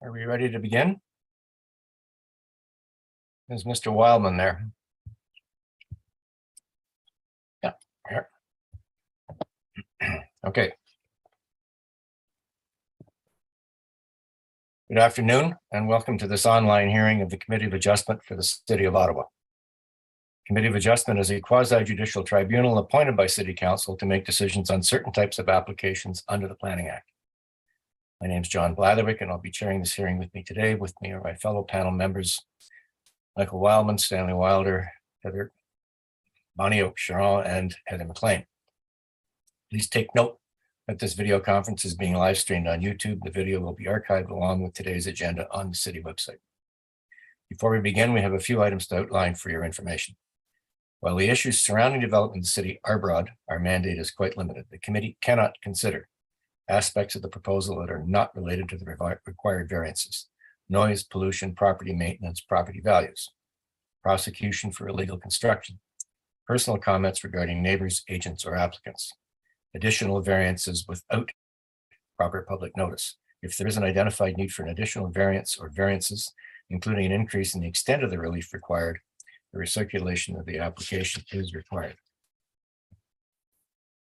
Are we ready to begin? Is Mr. Wildman there? Yeah, here. Okay. Good afternoon and welcome to this online hearing of the Committee of Adjustment for the City of Ottawa. Committee of Adjustment is a quasi-judicial tribunal appointed by City Council to make decisions on certain types of applications under the Planning Act. My name is John Blatherwick and I'll be chairing this hearing. With me today. With me are my fellow panel members, Michael Wildman, Stanley Wilder, Heather Bonnie Oak, Sharon, and Heather McLean. Please take note that this video conference is being live streamed on YouTube. The video will be archived along with today's agenda on the city website. Before we begin, we have a few items to outline for your information. While the issues surrounding development in the city are broad, our mandate is quite limited. The committee cannot consider aspects of the proposal that are not related to the required variances: noise, pollution, property maintenance, property values, prosecution for illegal construction, personal comments regarding neighbors, agents, or applicants, additional variances without proper public notice. If there is an identified need for an additional variance or variances, including an increase in the extent of the relief required, the recirculation of the application is required.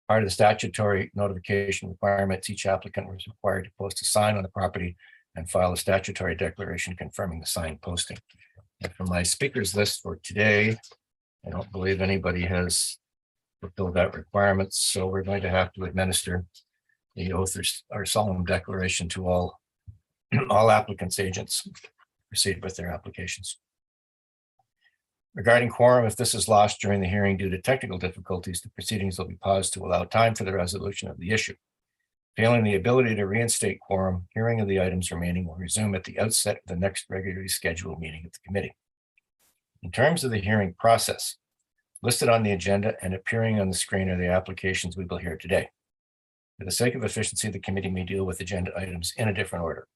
Part of the statutory notification requirements, each applicant was required to post a sign on the property and file a statutory declaration confirming the sign posting. And for my speakers list for today, I don't believe anybody has fulfilled that requirement, so we're going to have to administer the oath or solemn declaration to all applicants' agents proceed with their applications. Regarding quorum, if this is lost during the hearing due to technical difficulties, the proceedings will be paused to allow time for the resolution of the issue. Failing the ability to reinstate quorum, hearing of the items remaining will resume at the outset of the next regularly scheduled meeting of the committee. In terms of the hearing process, listed on the agenda and appearing on the screen are the applications we will hear today. For the sake of efficiency, the committee may deal with agenda items in a different order.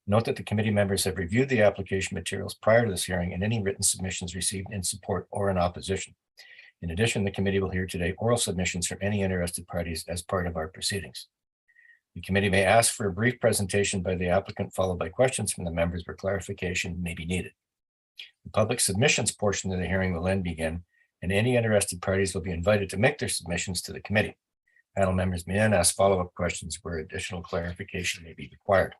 Note that the committee members have reviewed the application materials prior to this hearing and any written submissions received in support or in opposition. In addition, the committee will hear today oral submissions from any interested parties as part of our proceedings. The committee may ask for a brief presentation by the applicant, followed by questions from the members where clarification may be needed. The public submissions portion of the hearing will then begin, and any interested parties will be invited to make their submissions to the committee. Panel members may then ask follow-up questions where additional clarification may be required.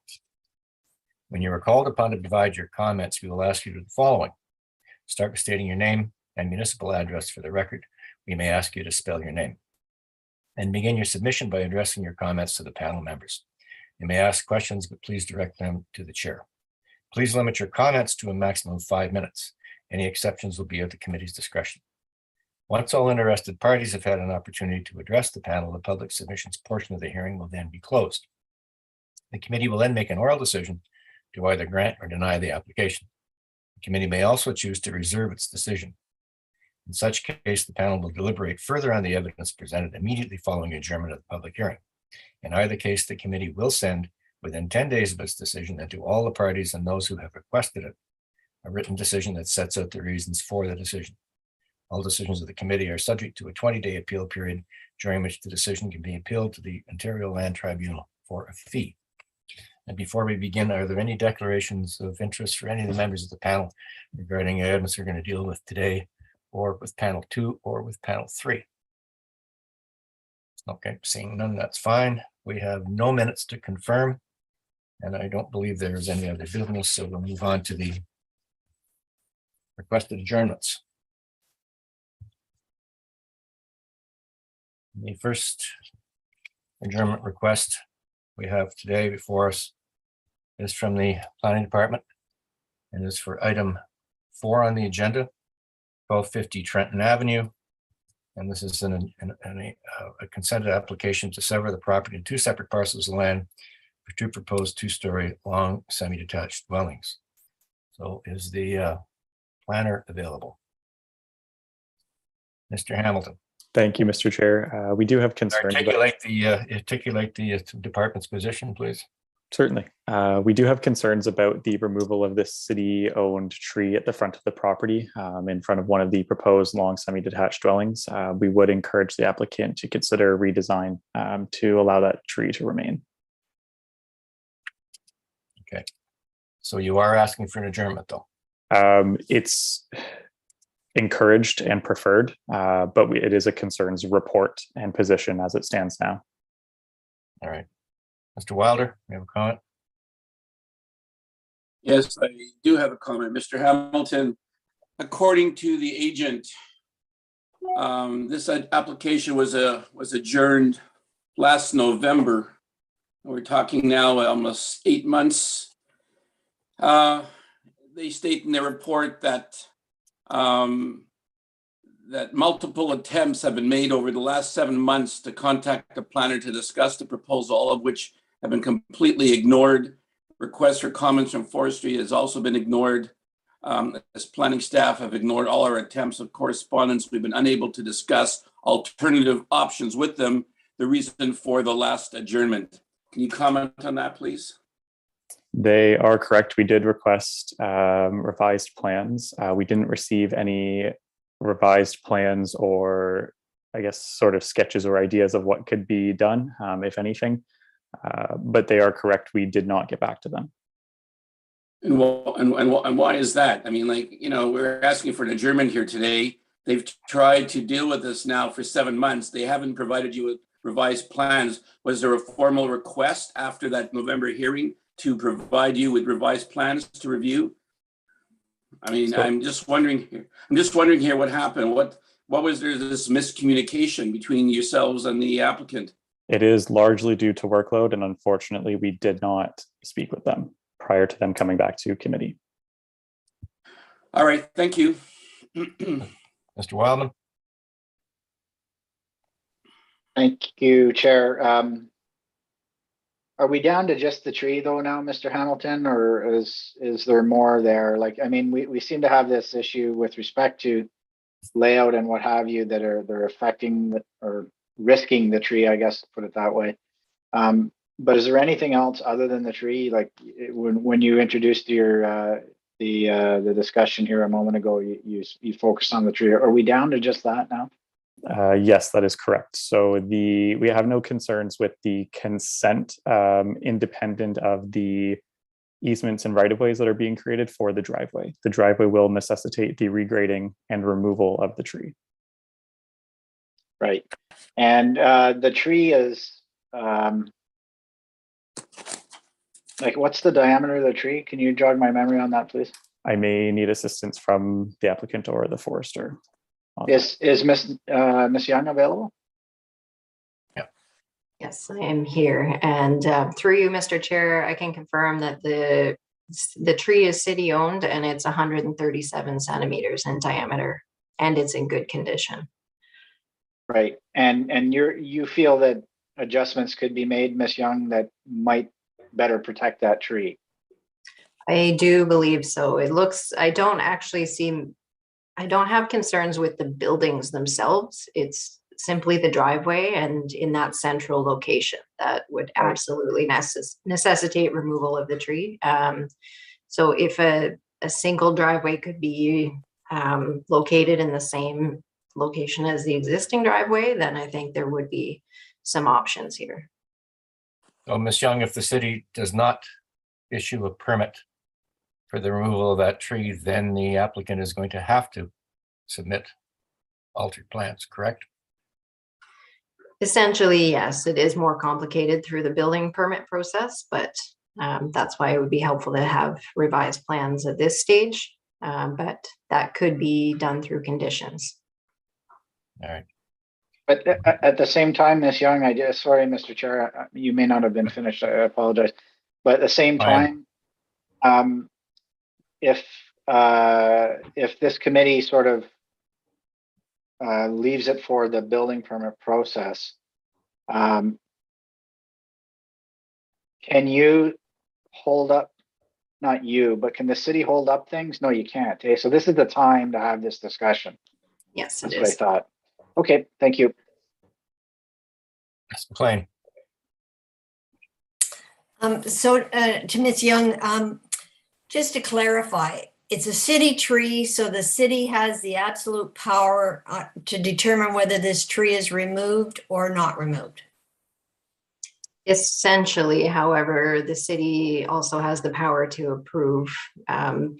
When you are called upon to provide your comments, we will ask you to do the following. Start with stating your name and municipal address for the record. We may ask you to spell your name. And begin your submission by addressing your comments to the panel members. You may ask questions, but please direct them to the chair. Please limit your comments to a maximum of 5 minutes. Any exceptions will be at the committee's discretion. Once all interested parties have had an opportunity to address the panel, the public submissions portion of the hearing will then be closed. The committee will then make an oral decision to either grant or deny the application. The committee may also choose to reserve its decision. In such case, the panel will deliberate further on the evidence presented immediately following adjournment of the public hearing. In either case, the committee will send, within 10 days of its decision, and to all the parties and those who have requested it, a written decision that sets out the reasons for the decision. All decisions of the committee are subject to a 20-day appeal period, during which the decision can be appealed to the Ontario Land Tribunal for a fee. And before we begin, are there any declarations of interest for any of the members of the panel regarding items we're going to deal with today, or with panel 2 or with panel 3? Okay, seeing none, that's fine. We have no minutes to confirm, and I don't believe there's any other business, so we'll move on to the requested adjournments. The first adjournment request we have today before us is from the planning department and is for item 4 on the agenda, 1250 Trenton Avenue. And this is a consented application to sever the property in 2 separate parcels of land for 2 proposed 2-story long semi-detached dwellings. So is the planner available? Mr. Hamilton. Thank you, Mr. Chair. We do have concerns. Articulate the department's position, please. Certainly. We do have concerns about the removal of this city-owned tree at the front of the property in front of one of the proposed long semi-detached dwellings. We would encourage the applicant to consider a redesign to allow that tree to remain. Okay. So you are asking for an adjournment, though? It's encouraged and preferred, but it is a concerns report and position as it stands now. All right. Mr. Wilder, you have a comment? Yes, I do have a comment, Mr. Hamilton. According to the agent, this application was adjourned last November. We're talking now almost 8 months. They state in their report that that multiple attempts have been made over the last 7 months to contact the planner to discuss the proposal, all of which have been completely ignored. Requests for comments from forestry has also been ignored. As planning staff have ignored all our attempts of correspondence. We've been unable to discuss alternative options with them, the reason for the last adjournment. Can you comment on that, please? They are correct. We did request revised plans. We didn't receive any revised plans or, I guess, sort of sketches or ideas of what could be done, if anything. But they are correct. We did not get back to them. And why is that? I mean, like, you know, we're asking for an adjournment here today. They've tried to deal with this now for 7 months. They haven't provided you with revised plans. Was there a formal request after that November hearing to provide you with revised plans to review? I mean, I'm just wondering here what happened. What was there this miscommunication between yourselves and the applicant? It is largely due to workload, and unfortunately, we did not speak with them prior to them coming back to committee. All right, thank you. Mr. Wildman? Thank you, Chair. Are we down to just the tree though now, Mr. Hamilton, or is there more there? Like, I mean, we seem to have this issue with respect to layout and what have you that they're affecting or risking the tree, I guess, put it that way. But is there anything else other than the tree? Like when you introduced your the discussion here a moment ago, you focused on the tree. Are we down to just that now? Yes, that is correct. So we have no concerns with the consent, independent of the easements and right-of-ways that are being created for the driveway. The driveway will necessitate the regrading and removal of the tree. Right. And the tree is like, what's the diameter of the tree? Can you jog my memory on that, please? I may need assistance from the applicant or the forester. Is Miss Young available? Yeah. Yes, I am here. And through you, Mr. Chair, I can confirm that the tree is city owned and it's 137 centimeters in diameter and it's in good condition. Right. And you feel that adjustments could be made, Miss Young, that might better protect that tree? I do believe so. It looks, I don't have concerns with the buildings themselves. It's simply the driveway and in that central location that would absolutely necessitate removal of the tree. So if a single driveway could be located in the same location as the existing driveway, then I think there would be some options here. So, Ms. Young, if the city does not issue a permit for the removal of that tree, then the applicant is going to have to submit altered plans, correct? Essentially, yes, it is more complicated through the building permit process, but that's why it would be helpful to have revised plans at this stage, but that could be done through conditions. All right. But at the same time, Ms. Young, sorry, Mr. Chair, you may not have been finished. I apologize. But at the same time, if this committee sort of leaves it for the building permit process, can you hold up? Not you, but can the city hold up things? No, you can't. Okay, so this is the time to have this discussion. Yes, That's what I thought. Okay, thank you. Ms. McLean. To Ms. Young, just to clarify, it's a city tree, so the city has the absolute power to determine whether this tree is removed or not removed. Essentially, however, the city also has the power to approve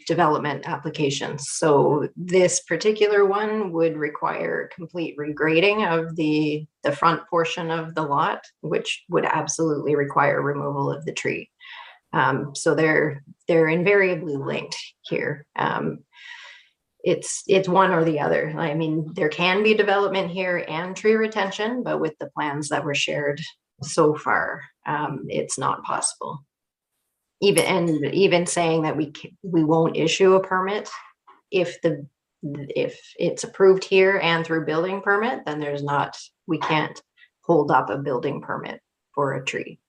development applications. So this particular one would require complete regrading of the front portion of the lot, which would absolutely require removal of the tree. So they're invariably linked here. It's one or the other. I mean, there can be development here and tree retention, but with the plans that were shared so far, it's not possible. Even saying that we won't issue a permit if it's approved here and through building permit, then we can't hold up a building permit for a tree.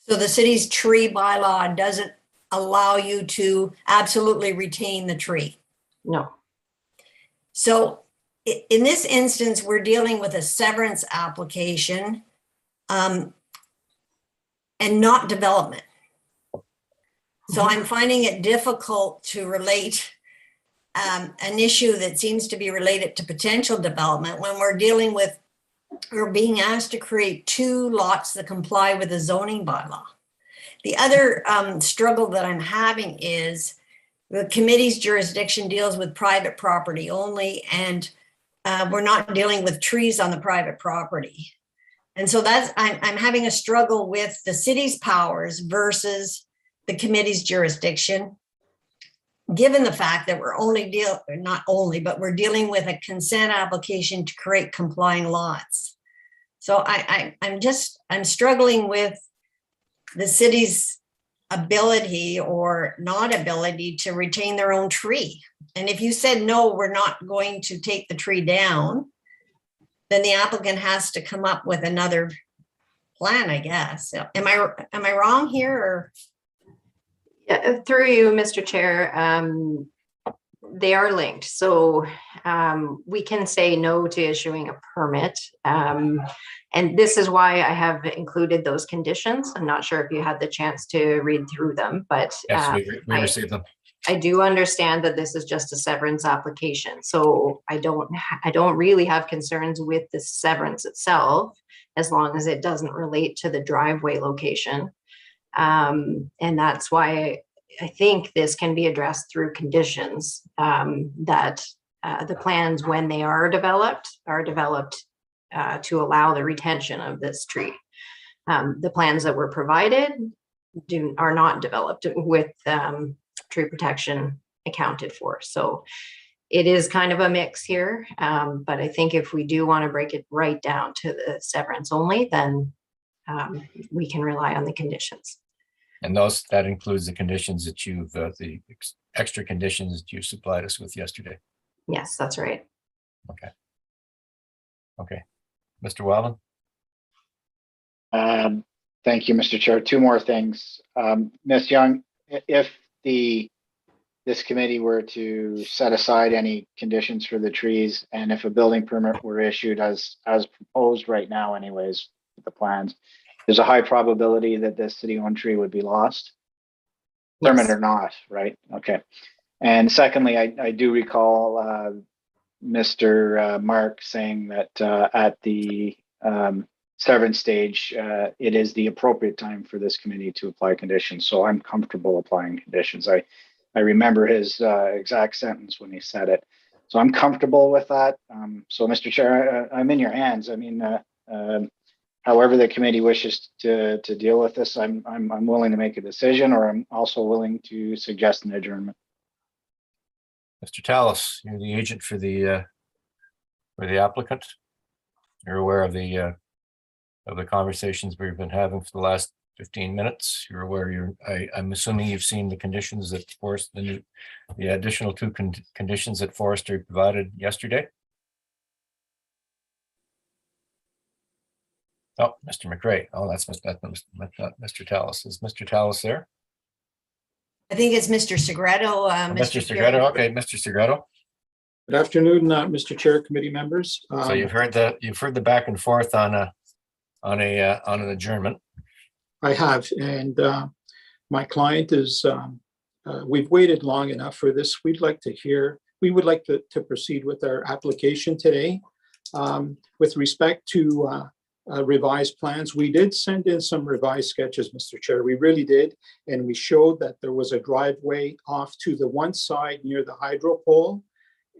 So the city's tree bylaw doesn't allow you to absolutely retain the tree. No. So in this instance, we're dealing with a severance application and not development. So I'm finding it difficult to relate an issue that seems to be related to potential development when we're being asked to create 2 lots that comply with the zoning bylaw. The other struggle that I'm having is the committee's jurisdiction deals with private property only, and we're not dealing with trees on the private property. And so I'm having a struggle with the city's powers versus the committee's jurisdiction, given the fact that we're we're dealing with a consent application to create complying lots. So I'm struggling with the city's ability or not ability to retain their own tree. And if you said, no, we're not going to take the tree down, then the applicant has to come up with another plan, I guess. So am I wrong here? Or? Yeah, through you, Mr. Chair, they are linked. So we can say no to issuing a permit. And this is why I have included those conditions. I'm not sure if you had the chance to read through them, but Yes, we received them. I do understand that this is just a severance application. So I don't really have concerns with the severance itself, as long as it doesn't relate to the driveway location. And that's why I think this can be addressed through conditions that the plans, when they are developed to allow the retention of this tree. The plans that were provided are not developed with tree protection accounted for. So it is kind of a mix here. But I think if we do want to break it right down to the severance only, then we can rely on the conditions. And that includes the conditions that the extra conditions that you supplied us with yesterday. Yes, that's right. Okay. Mr. Wildman? Thank you, Mr. Chair. 2 more things. Ms. Young, if this committee were to set aside any conditions for the trees, and if a building permit were issued as proposed right now anyways, with the plans, there's a high probability that this city-owned tree would be lost, permit or not, right? Okay. And secondly, I do recall Mr. Mark saying that at the severance stage, it is the appropriate time for this committee to apply conditions. So I'm comfortable applying conditions. I remember his exact sentence when he said it. So I'm comfortable with that. So Mr. Chair, I'm in your hands. I mean, however the committee wishes to deal with this, I'm willing to make a decision, or I'm also willing to suggest an adjournment. Mr. Tallis, you're the agent for the applicant. You're aware of the conversations we've been having for the last 15 minutes. You're aware. I'm assuming you've seen the conditions that the additional 2 conditions that Forestry provided yesterday. Oh, Mr. McRae. Oh, that's Mr. Tallis. Is Mr. Tallis there? I think it's Mr. Segreto. Mr. Segreto. Okay, Mr. Segreto. Good afternoon, Mr. Chair, committee members. So you've heard the back and forth on an adjournment. I have, and my client is. We've waited long enough for this. We would like to proceed with our application today. With respect to revised plans. We did send in some revised sketches, Mr. Chair. We really did. And we showed that there was a driveway off to the one side near the hydro pole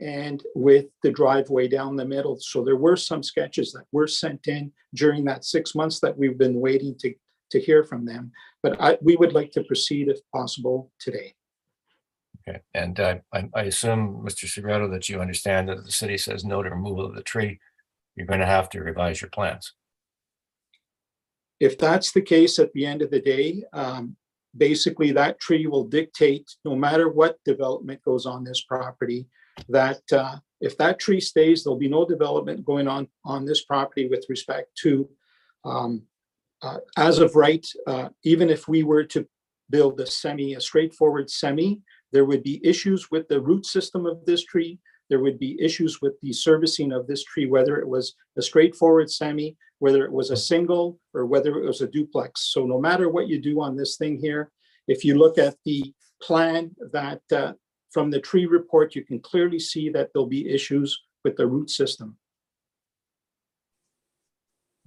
and with the driveway down the middle. So there were some sketches that were sent in during that 6 months that we've been waiting to hear from them. But we would like to proceed if possible today. Okay, and I assume, Mr. Segreto, that you understand that if the city says no to removal of the tree, you're going to have to revise your plans. If that's the case at the end of the day, basically that tree will dictate, no matter what development goes on this property, that if that tree stays, there'll be no development going on this property with respect to, as of right, even if we were to build a straightforward semi, there would be issues with the root system of this tree. There would be issues with the servicing of this tree, whether it was a straightforward semi, whether it was a single, or whether it was a duplex. So no matter what you do on this thing here, if you look at the plan that from the tree report, you can clearly see that there'll be issues with the root system.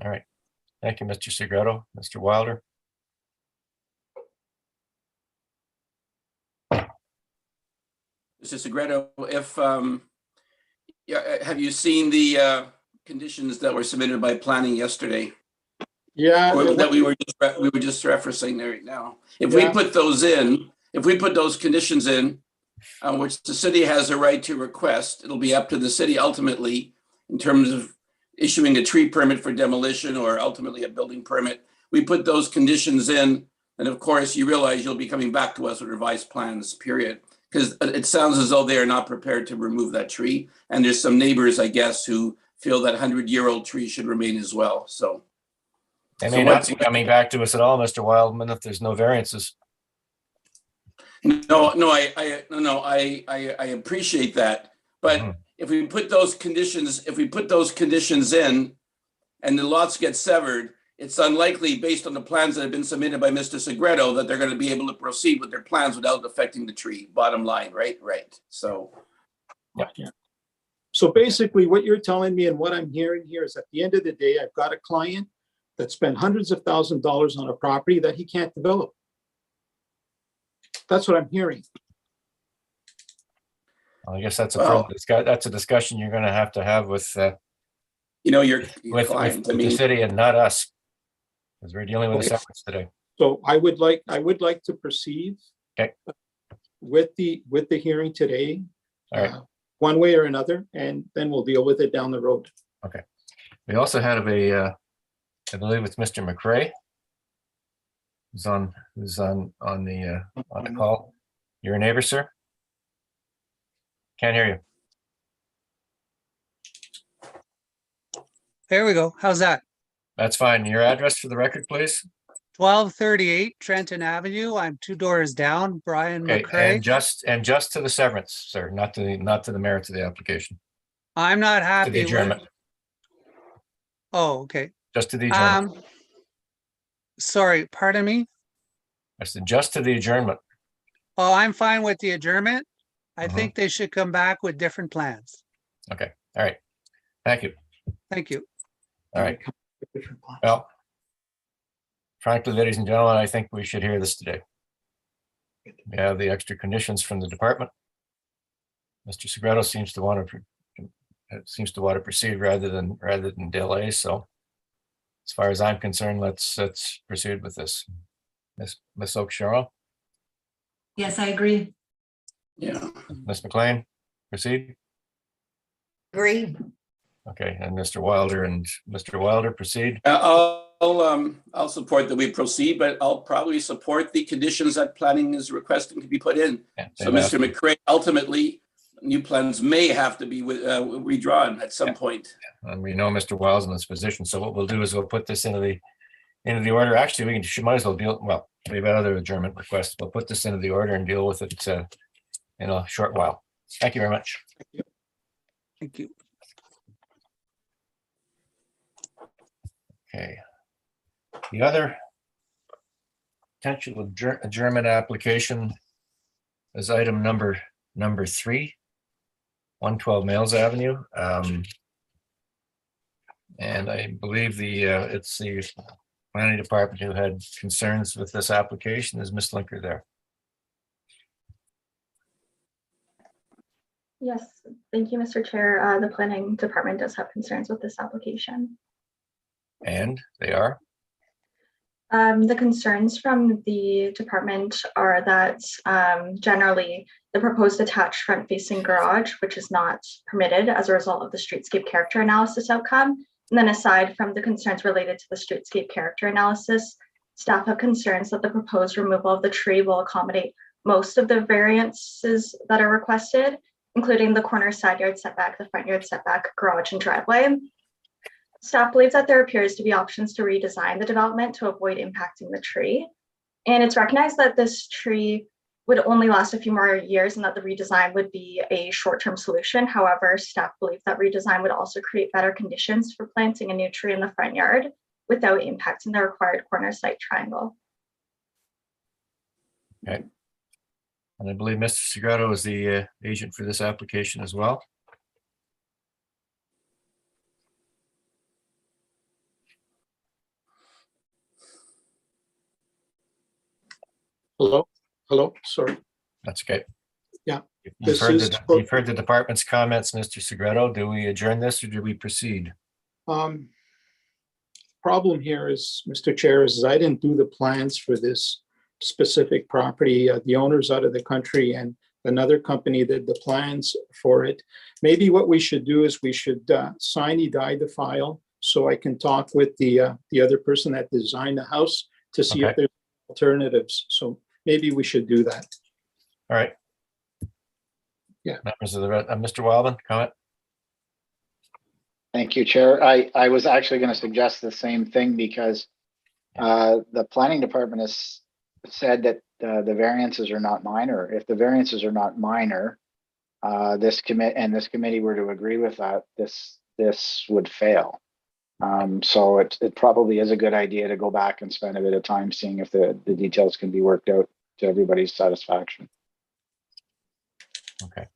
All right. Thank you, Mr. Segreto. Mr. Wilder? Mr. Segreto, if have you seen the conditions that were submitted by planning yesterday? Yeah, That we were just referencing there right now. If we put those in, if we put those conditions in, which the city has a right to request, it'll be up to the city ultimately in terms of issuing a tree permit for demolition or ultimately a building permit. We put those conditions in, and of course you realize you'll be coming back to us with revised plans, period. Because it sounds as though they are not prepared to remove that tree. And there's some neighbors, I guess, who feel that 100-year-old tree should remain as well. So They may not be coming back to us at all, Mr. Wildman, if there's no variances. No, I appreciate that. But if we put those conditions, in and the lots get severed, it's unlikely, based on the plans that have been submitted by Mr. Segreto, that they're going to be able to proceed with their plans without affecting the tree. Bottom line, right? So, yeah. So basically what you're telling me and what I'm hearing here is at the end of the day, I've got a client that spent hundreds of thousands of dollars on a property that he can't develop. That's what I'm hearing. Well, I guess that's a discussion you're going to have with your with client. the city and not us, because we're dealing with a severance today. So I would like to proceed with the hearing today, All right. One way or another, and then we'll deal with it down the road. Okay. We also had I believe it's Mr. McRae, who's on the call. You're a neighbor, sir? Can't hear you. There we go. How's that? That's fine. Your address for the record, please. 1238 Trenton Avenue. I'm 2 doors down. Brian Okay, McCrae. and just to the severance, sir, not to the merits of the application. I'm not To the happy with. adjournment. Oh, okay. Just to the adjournment. Sorry, pardon me. I said just to the adjournment. Oh, I'm fine with the adjournment. I think they should come back with different plans. Okay. All right. Thank you. Thank you. All right. Well, frankly, ladies and gentlemen, I think we should hear this today. We have the extra conditions from the department. Mr. Segreto seems to want to proceed rather than delay. So, as far as I'm concerned, let's proceed with this. Miss Oakshire. Yes, I agree. Yeah. Miss McLean, proceed. Agree. Okay, and Mr. Wilder, proceed. I'll support that we proceed, but I'll probably support the conditions that planning is requesting to be put in. Yeah, So, Mr. McCrae, ultimately, new plans may have to be redrawn at some point. And we know Mr. Wildman's position. So what we'll do is we'll put this into the order. Actually, might as well deal. Well, we've had other adjournment requests. We'll put this into the order and deal with it in a short while. Thank you very much. Thank you. Okay. The other potential adjournment application is item number 3, 112 Mills Avenue. And I believe it's the planning department who had concerns with this application. Is Ms. Linker there? Yes, thank you, Mr. Chair. The planning department does have concerns with this application. And they are? The concerns from the department are that generally the proposed attached front-facing garage, which is not permitted as a result of the streetscape character analysis outcome. And then aside from the concerns related to the streetscape character analysis, staff have concerns that the proposed removal of the tree will accommodate most of the variances that are requested, including the corner side yard setback, the front yard setback, garage, and driveway. Staff believes that there appears to be options to redesign the development to avoid impacting the tree. And it's recognized that this tree would only last a few more years and that the redesign would be a short-term solution. However, staff believe that redesign would also create better conditions for planting a new tree in the front yard without impacting the required corner site triangle. Okay. And I believe Mr. Segreto is the agent for this application as well. Hello, sorry. That's okay. Yeah, You've heard the department's comments, Mr. Segreto. Do we adjourn this or do we proceed? Problem here is, Mr. Chair, is I didn't do the plans for this specific property. The owner's out of the country and another company did the plans for it. Maybe what we should do is we should sine die the file so I can talk with the other person that designed the house to see if there's alternatives. So maybe we should do that. All right. Yeah. Members of the Mr. Wildman, comment? Thank you, Chair. I was actually going to suggest the same thing because the planning department has said that the variances are not minor. If the variances are not minor, this committee were to agree with that, this would fail. So it probably is a good idea to go back and spend a bit of time seeing if the details can be worked out to everybody's satisfaction. Okay.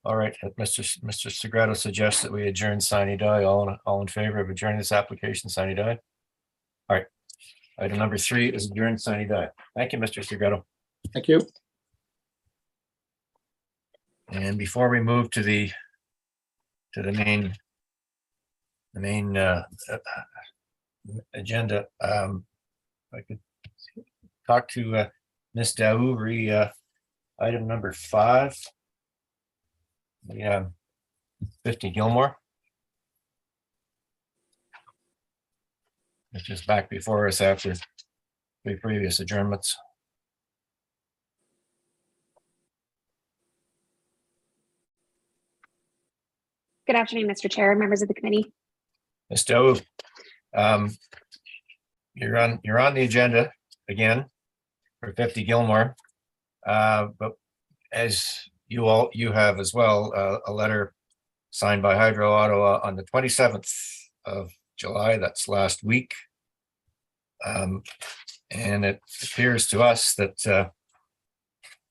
All right, Mr. Segreto suggests that we adjourn sine die. All in favor of adjourning this application, sine die? All right. Item number 3 is adjourned sine die. Thank you, Mr. Segreto. Thank you. And before we move to the main agenda, I could talk to Ms. Daouvry, item number 5. Yeah, 50 Gilmore. Which is back before us after 3 previous adjournments. Good afternoon, Mr. Chair, members of the committee. Ms. Dove, you're on the agenda again for 50 Gilmore, but as you have as well a letter signed by Hydro Ottawa on the 27th of July. That's last week, and it appears to us that,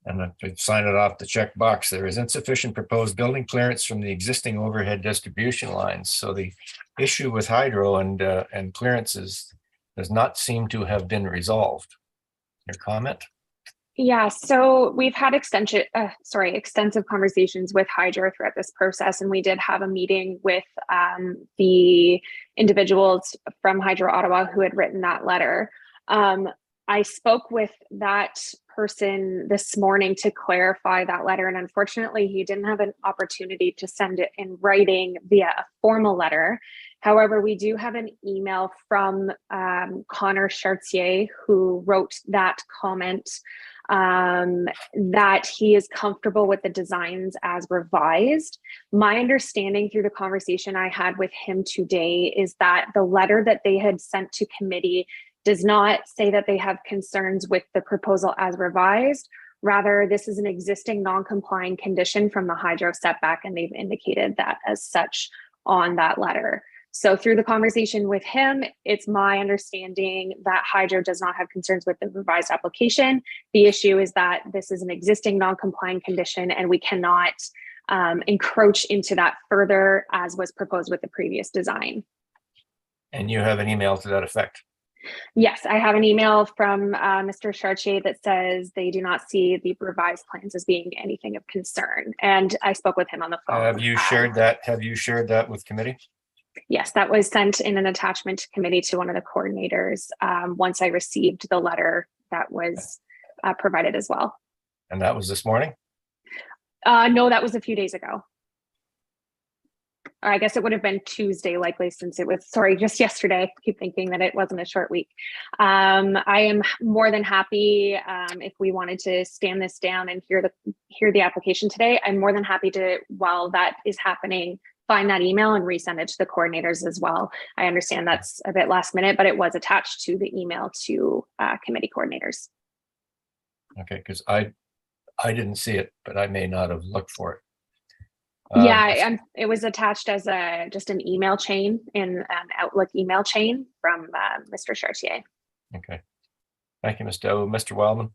and to sign it off the check box, there is insufficient proposed building clearance from the existing overhead distribution lines. So the issue with hydro and clearances does not seem to have been resolved. Your comment? Yeah, so we've had extensive conversations with Hydro throughout this process, and we did have a meeting with the individuals from Hydro Ottawa who had written that letter. I spoke with that person this morning to clarify that letter, and unfortunately he didn't have an opportunity to send it in writing via a formal letter. However, we do have an email from Connor Chartier, who wrote that comment, that he is comfortable with the designs as revised. My understanding through the conversation I had with him today is that the letter that they had sent to committee does not say that they have concerns with the proposal as revised. Rather, this is an existing non-complying condition from the hydro setback, and they've indicated that as such on that letter. So through the conversation with him, it's my understanding that Hydro does not have concerns with the revised application. The issue is that this is an existing non-compliant condition, and we cannot encroach into that further as was proposed with the previous design. And you have an email to that effect. Yes, I have an email from Mr. Chartier that says they do not see the revised plans as being anything of concern. And I spoke with him on the phone. Have you shared that? Have you shared that with committee? Yes, that was sent in an attachment to committee to one of the coordinators once I received the letter that was provided as well. And that was this morning? No, that was a few days ago. I guess it would have been Tuesday likely, since it was, sorry, just yesterday. I keep thinking that it wasn't a short week. I am more than happy if we wanted to stand this down and hear the application today. I'm more than happy to, while that is happening, find that email and resend it to the coordinators as well. I understand that's a bit last minute, but it was attached to the email to committee coordinators. Okay, because I didn't see it, but I may not have looked for it. It was attached as just an email chain in an Outlook email chain from Mr. Chartier. Okay, thank you, Mr. O. Mr. Wildman.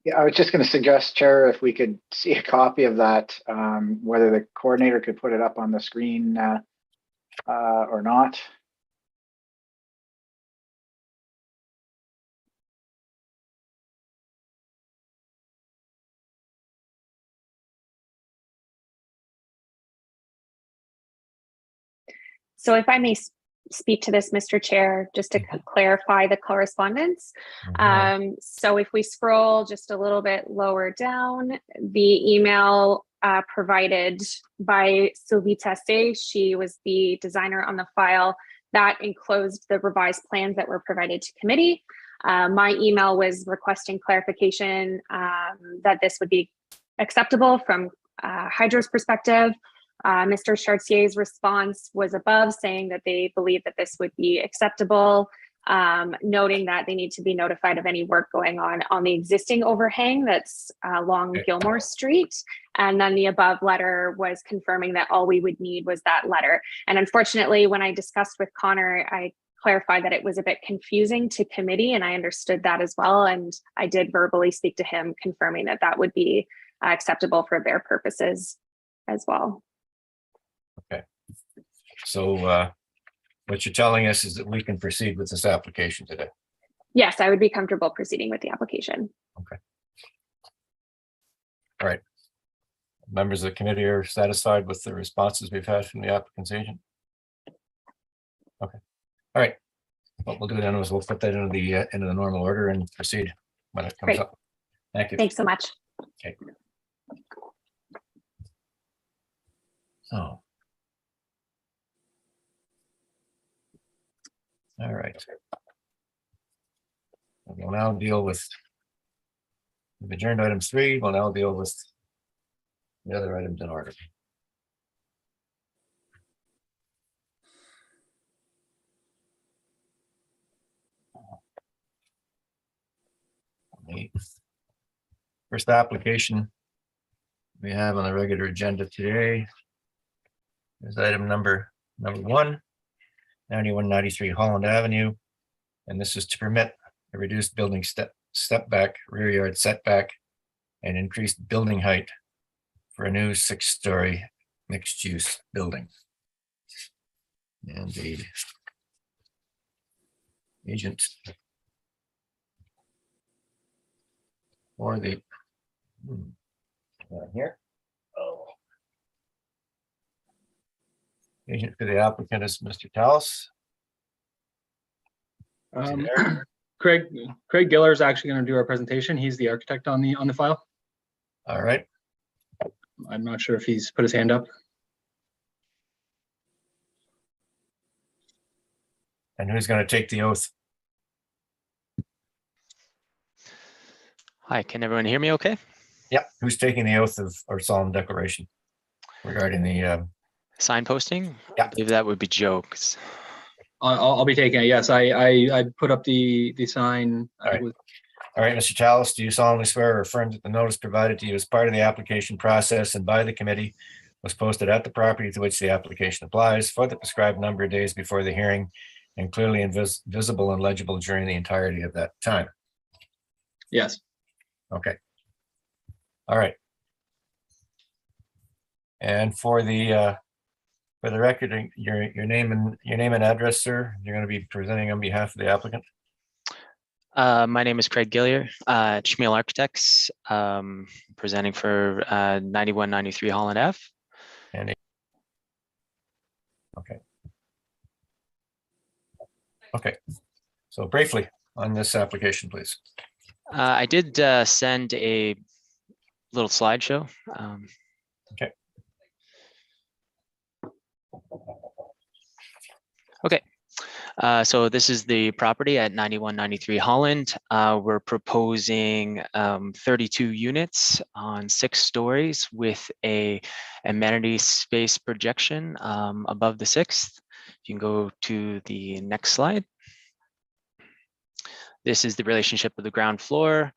Yeah, I was just going to suggest, Chair, if we could see a copy of that, whether the coordinator could put it up on the screen or not. So if I may speak to this, Mr. Chair, just to clarify the correspondence. So if we scroll just a little bit lower down, the email provided by Sylvie Tessé, she was the designer on the file, that enclosed the revised plans that were provided to committee. My email was requesting clarification that this would be acceptable from Hydro's perspective. Mr. Chartier's response was above, saying that they believe that this would be acceptable, noting that they need to be notified of any work going on the existing overhang that's along Gilmore Street. And then the above letter was confirming that all we would need was that letter. And unfortunately, when I discussed with Connor, I clarified that it was a bit confusing to committee, and I understood that as well. And I did verbally speak to him, confirming that that would be acceptable for their purposes as well. Okay, so what you're telling us is that we can proceed with this application today. Yes, I would be comfortable proceeding with the application. Okay. All right. Members of the committee are satisfied with the responses we've had from the applicant's agent? Okay. All right. What we'll do then is we'll put that into the normal order and proceed when it comes up. Thank you. Thanks so much. Okay. So. All right. We'll now deal with we've adjourned item 3. We'll now deal with the other items in order. The first application we have on the regular agenda today is item number 1. 9193 Holland Avenue, and this is to permit a reduced building step back, rear yard setback, and increased building height for a new 6-story mixed-use building. And the agent or the here. Agent for the applicant is Mr. Tallis. Craig Giller is actually going to do our presentation. He's the architect on the file. All right. I'm not sure if he's put his hand up. And who's going to take the oath? Hi, can everyone hear me okay? Yep. Who's taking the oath of or solemn declaration regarding the signposting? Yeah. I believe that would be Joe. I'll be taking it. Yes, I put up the sign. All right. All right, Mr. Tallis, do you solemnly swear or affirm that the notice provided to you as part of the application process and by the committee was posted at the property to which the application applies for the prescribed number of days before the hearing and clearly visible and legible during the entirety of that time? Yes. Okay. All right. And for the record, your name and address, sir. You're going to be presenting on behalf of the applicant. My name is Craig Gillier, Schmiel Architects, presenting for 9193 Holland Ave. And okay. So briefly on this application, please. I did send a little slideshow. Okay. Okay. So this is the property at 9193 Holland. We're proposing 32 units on 6 stories with a amenity space projection above the 6th. You can go to the next slide. This is the relationship of the ground floor.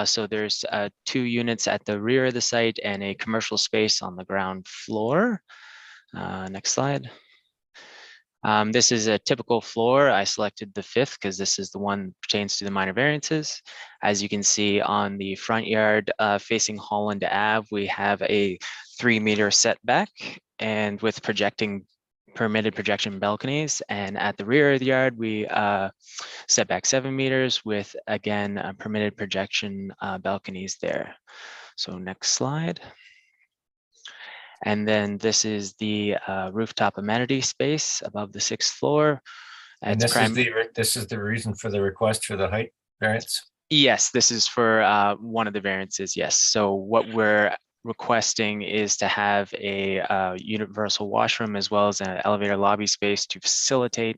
So there's 2 units at the rear of the site and a commercial space on the ground floor. Next slide. This is a typical floor. I selected the 5th because this is the one that pertains to the minor variances. As you can see on the front yard facing Holland Ave, we have a 3-meter setback and with permitted projection balconies. And at the rear of the yard, we set back 7 meters with, again, permitted projection balconies there. So next slide. And then this is the rooftop amenity space above the 6th floor. And this is the reason for the request for the height variance? Yes, this is for one of the variances, yes. So what we're requesting is to have a universal washroom as well as an elevator lobby space to facilitate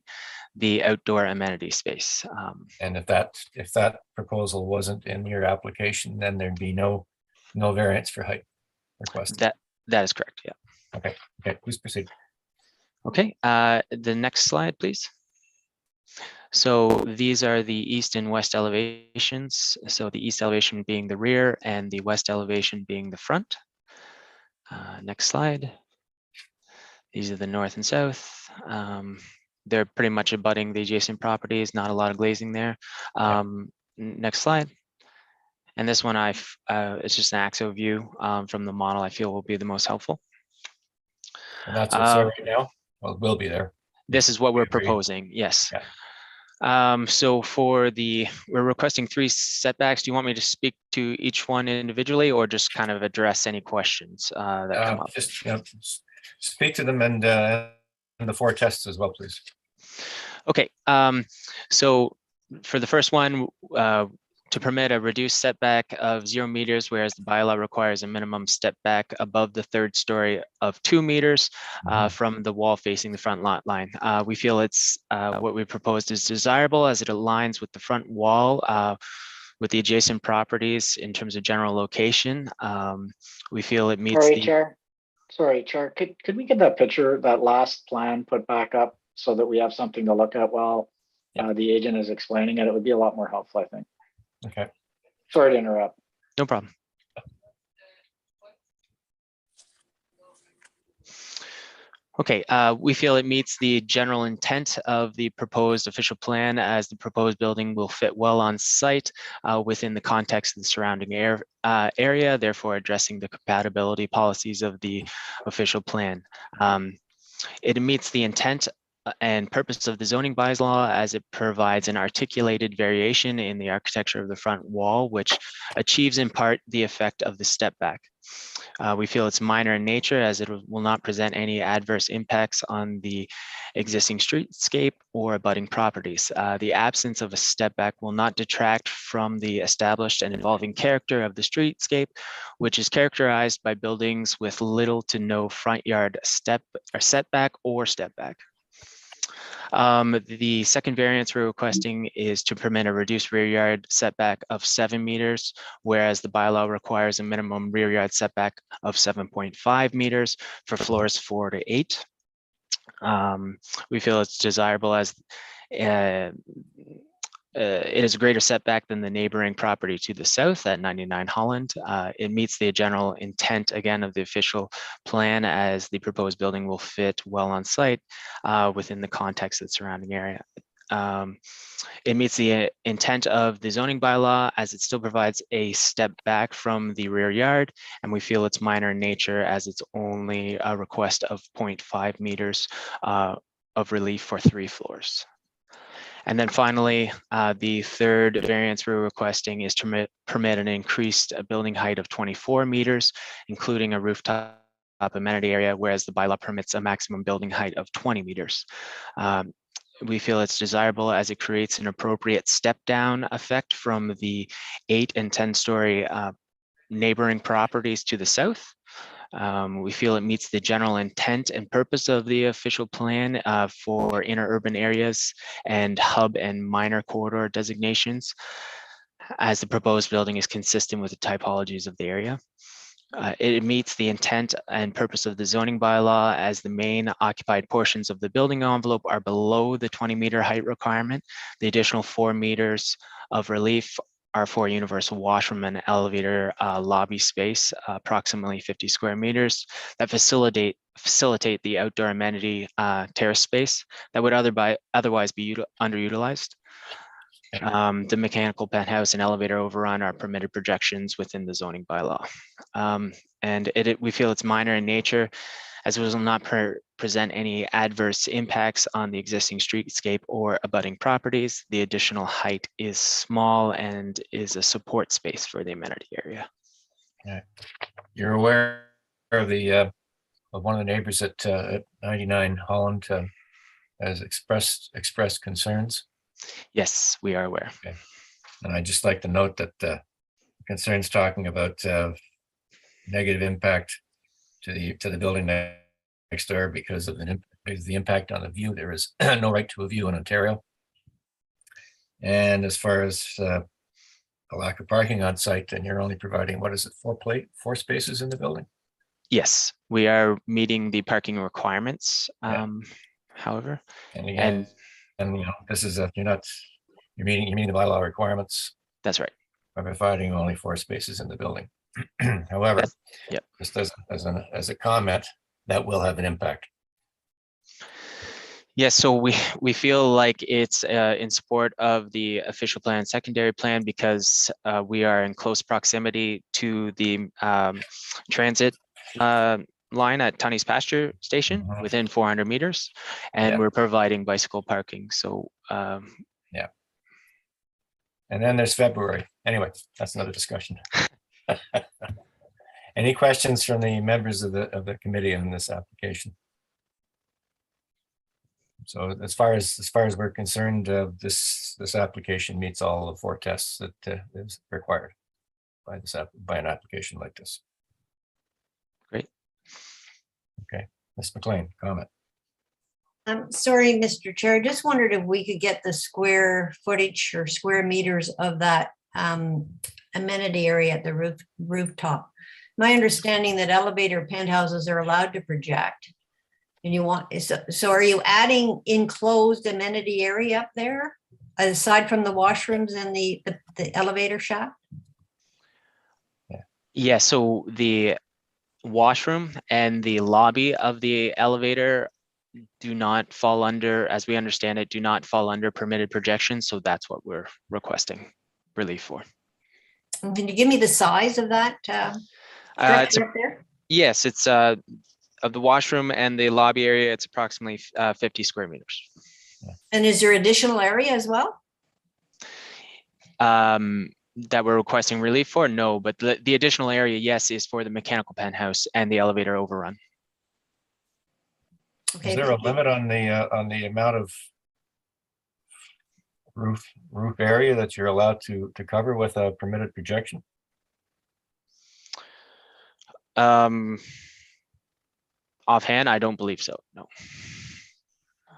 the outdoor amenity space. And if that proposal wasn't in your application, then there'd be no variance for height requested. That is correct, yeah. Okay, please proceed. Okay, the next slide, please. So these are the east and west elevations. So the east elevation being the rear and the west elevation being the front. Next slide. These are the north and south. They're pretty much abutting the adjacent properties, not a lot of glazing there. Next slide. And this one, it's just an axo view from the model I feel will be the most helpful. And that's what's there right now? Well, it will be there. This is what we're proposing, yes. Yeah. So we're requesting 3 setbacks. Do you want me to speak to each one individually or just kind of address any questions that come up? Just speak to them and the 4 tests as well, please. Okay, so for the first one, to permit a reduced setback of 0 meters, whereas the bylaw requires a minimum step back above the 3rd story of 2 meters from the wall facing the front lot line. We feel it's what we proposed is desirable as it aligns with the front wall with the adjacent properties in terms of general location. We feel it meets Sorry, Chair. Could we get that picture, that last plan put back up so that we have something to look at while the agent is explaining it? It would be a lot more helpful, I think. Okay. Sorry to interrupt. No problem. Okay, we feel it meets the general intent of the proposed official plan as the proposed building will fit well on site within the context of the surrounding area, therefore addressing the compatibility policies of the official plan. It meets the intent and purpose of the zoning bylaw as it provides an articulated variation in the architecture of the front wall, which achieves in part the effect of the step back. We feel it's minor in nature as it will not present any adverse impacts on the existing streetscape or abutting properties. The absence of a step back will not detract from the established and evolving character of the streetscape, which is characterized by buildings with little to no front yard setback or step back. The second variance we're requesting is to permit a reduced rear yard setback of 7 meters, whereas the bylaw requires a minimum rear yard setback of 7.5 meters for floors 4 to 8. We feel it's desirable as it is a greater setback than the neighboring property to the south at 99 Holland. It meets the general intent, again, of the official plan as the proposed building will fit well on site within the context of the surrounding area. It meets the intent of the zoning bylaw as it still provides a step back from the rear yard, and we feel it's minor in nature as it's only a request of 0.5 meters of relief for 3 floors. And then finally, the third variance we're requesting is to permit an increased building height of 24 meters, including a rooftop amenity area, whereas the bylaw permits a maximum building height of 20 meters. We feel it's desirable as it creates an appropriate step down effect from the 8 and 10-story neighboring properties to the south. We feel it meets the general intent and purpose of the official plan for interurban areas and hub and minor corridor designations, as the proposed building is consistent with the typologies of the area. It meets the intent and purpose of the zoning bylaw as the main occupied portions of the building envelope are below the 20-meter height requirement. The additional 4 meters of relief are for universal washroom and elevator lobby space, approximately 50 square meters, that facilitate the outdoor amenity terrace space that would otherwise be underutilized. The mechanical penthouse and elevator overrun are permitted projections within the zoning bylaw. And we feel it's minor in nature, as it will not present any adverse impacts on the existing streetscape or abutting properties. The additional height is small and is a support space for the amenity area. Yeah. You're aware of the of one of the neighbors at 99 Holland has expressed concerns. Yes, we are aware. Okay. And I'd just like to note that concerns talking about negative impact to the building next door because of the impact on the view. There is no right to a view in Ontario. And as far as a lack of parking on site, and you're only providing, what is it, 4 spaces in the building? Yes, we are meeting the parking requirements. However, and you know, this is you're meeting the bylaw requirements. That's right. By providing only 4 spaces in the building. However, just as a comment, that will have an impact. Yes, so we feel like it's in support of the official plan, secondary plan, because we are in close proximity to the transit line at Tunney's Pasture Station, within 400 meters, and we're providing bicycle parking. So yeah. And then there's February. Anyway, that's another discussion. Any questions from the members of the committee on this application? So as far as we're concerned, this application meets all the 4 tests that is required by an application like this. Great. Okay, Ms. McLean, comment. I'm sorry, Mr. Chair, I just wondered if we could get the square footage or square meters of that amenity area at the rooftop. My understanding that elevator penthouses are allowed to project. And you want, so are you adding enclosed amenity area up there, aside from the washrooms and the elevator shaft? Yeah, so the washroom and the lobby of the elevator do not fall under, as we understand it, do not fall under permitted projections. So that's what we're requesting relief for. Can you give me the size of that structure up there? Yes, it's of the washroom and the lobby area, it's approximately 50 square meters. And is there additional area as well? That we're requesting relief for? No, but the additional area, yes, is for the mechanical penthouse and the elevator overrun. Okay. Is there a limit on the amount of roof area that you're allowed to cover with a permitted projection? Offhand, I don't believe so, no.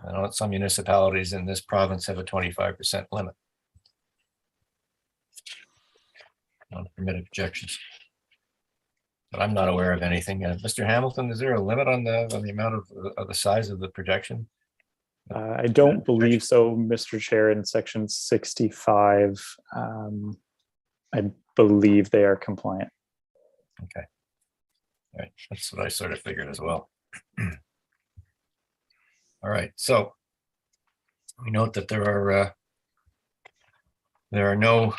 I know that some municipalities in this province have a 25% limit on permitted projections. But I'm not aware of anything. Mr. Hamilton, is there a limit on the amount of the size of the projection? I don't believe so, Mr. Chair. In section 65, I believe they are compliant. Okay. All right, that's what I sort of figured as well. All right, so We note that there are no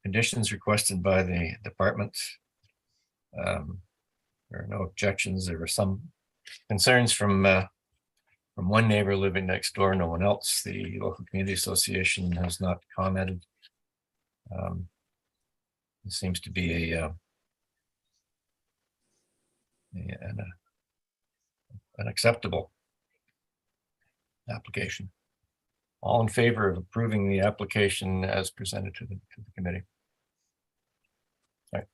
conditions requested by the department. There are no objections. There were some concerns from one neighbor living next door, no one else. The local community association has not commented. It seems to be an acceptable application. All in favor of approving the application as presented to the committee? All right.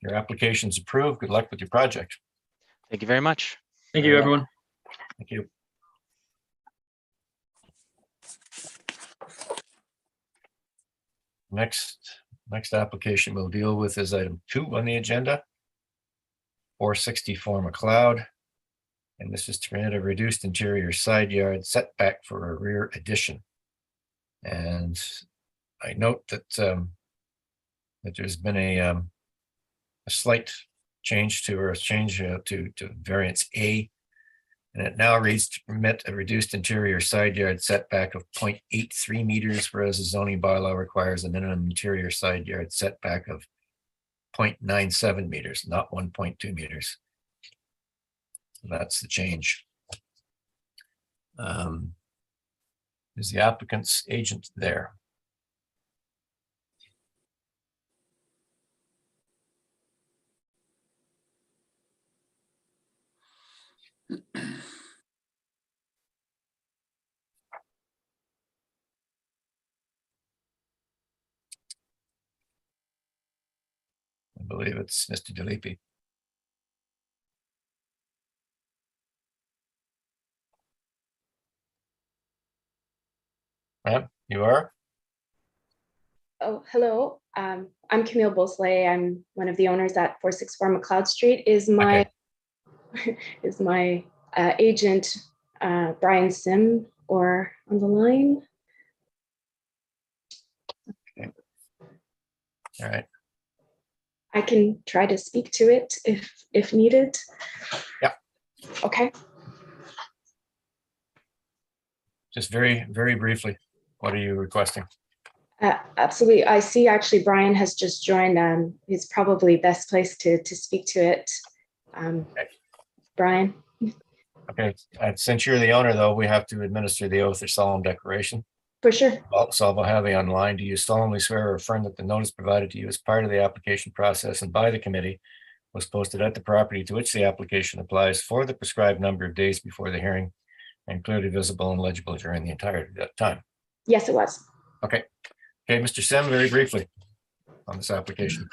Your application's approved. Good luck with your project. Thank you very much. Thank you, everyone. Thank you. Next application we'll deal with is item 2 on the agenda. 464 McLeod. And this is to grant a reduced interior side yard setback for a rear addition. And I note that that there's been a slight change to variance A, and it now reads to permit a reduced interior side yard setback of 0.83 meters, whereas the zoning bylaw requires a minimum interior side yard setback of 0.97 meters, not 1.2 meters. So that's the change. Is the applicant's agent there? I believe it's Mr. DeLippe. You are? Oh, hello. I'm Camille Bosley. I'm one of the owners at 464 McLeod Street. Is my agent Brian Sim or on the line? Okay. All right. I can try to speak to it if needed. Yeah. Okay. Just very, very briefly, what are you requesting? Absolutely. I see actually Brian has just joined. He's probably best placed to speak to it. Okay. Brian. Okay. Since you're the owner, though, we have to administer the oath or solemn declaration. For sure. So I'll have you online. Do you solemnly swear or affirm that the notice provided to you as part of the application process and by the committee was posted at the property to which the application applies for the prescribed number of days before the hearing and clearly visible and legible during the entirety of that time? Yes, it was. Okay. Okay, Mr. Sim, very briefly on this application.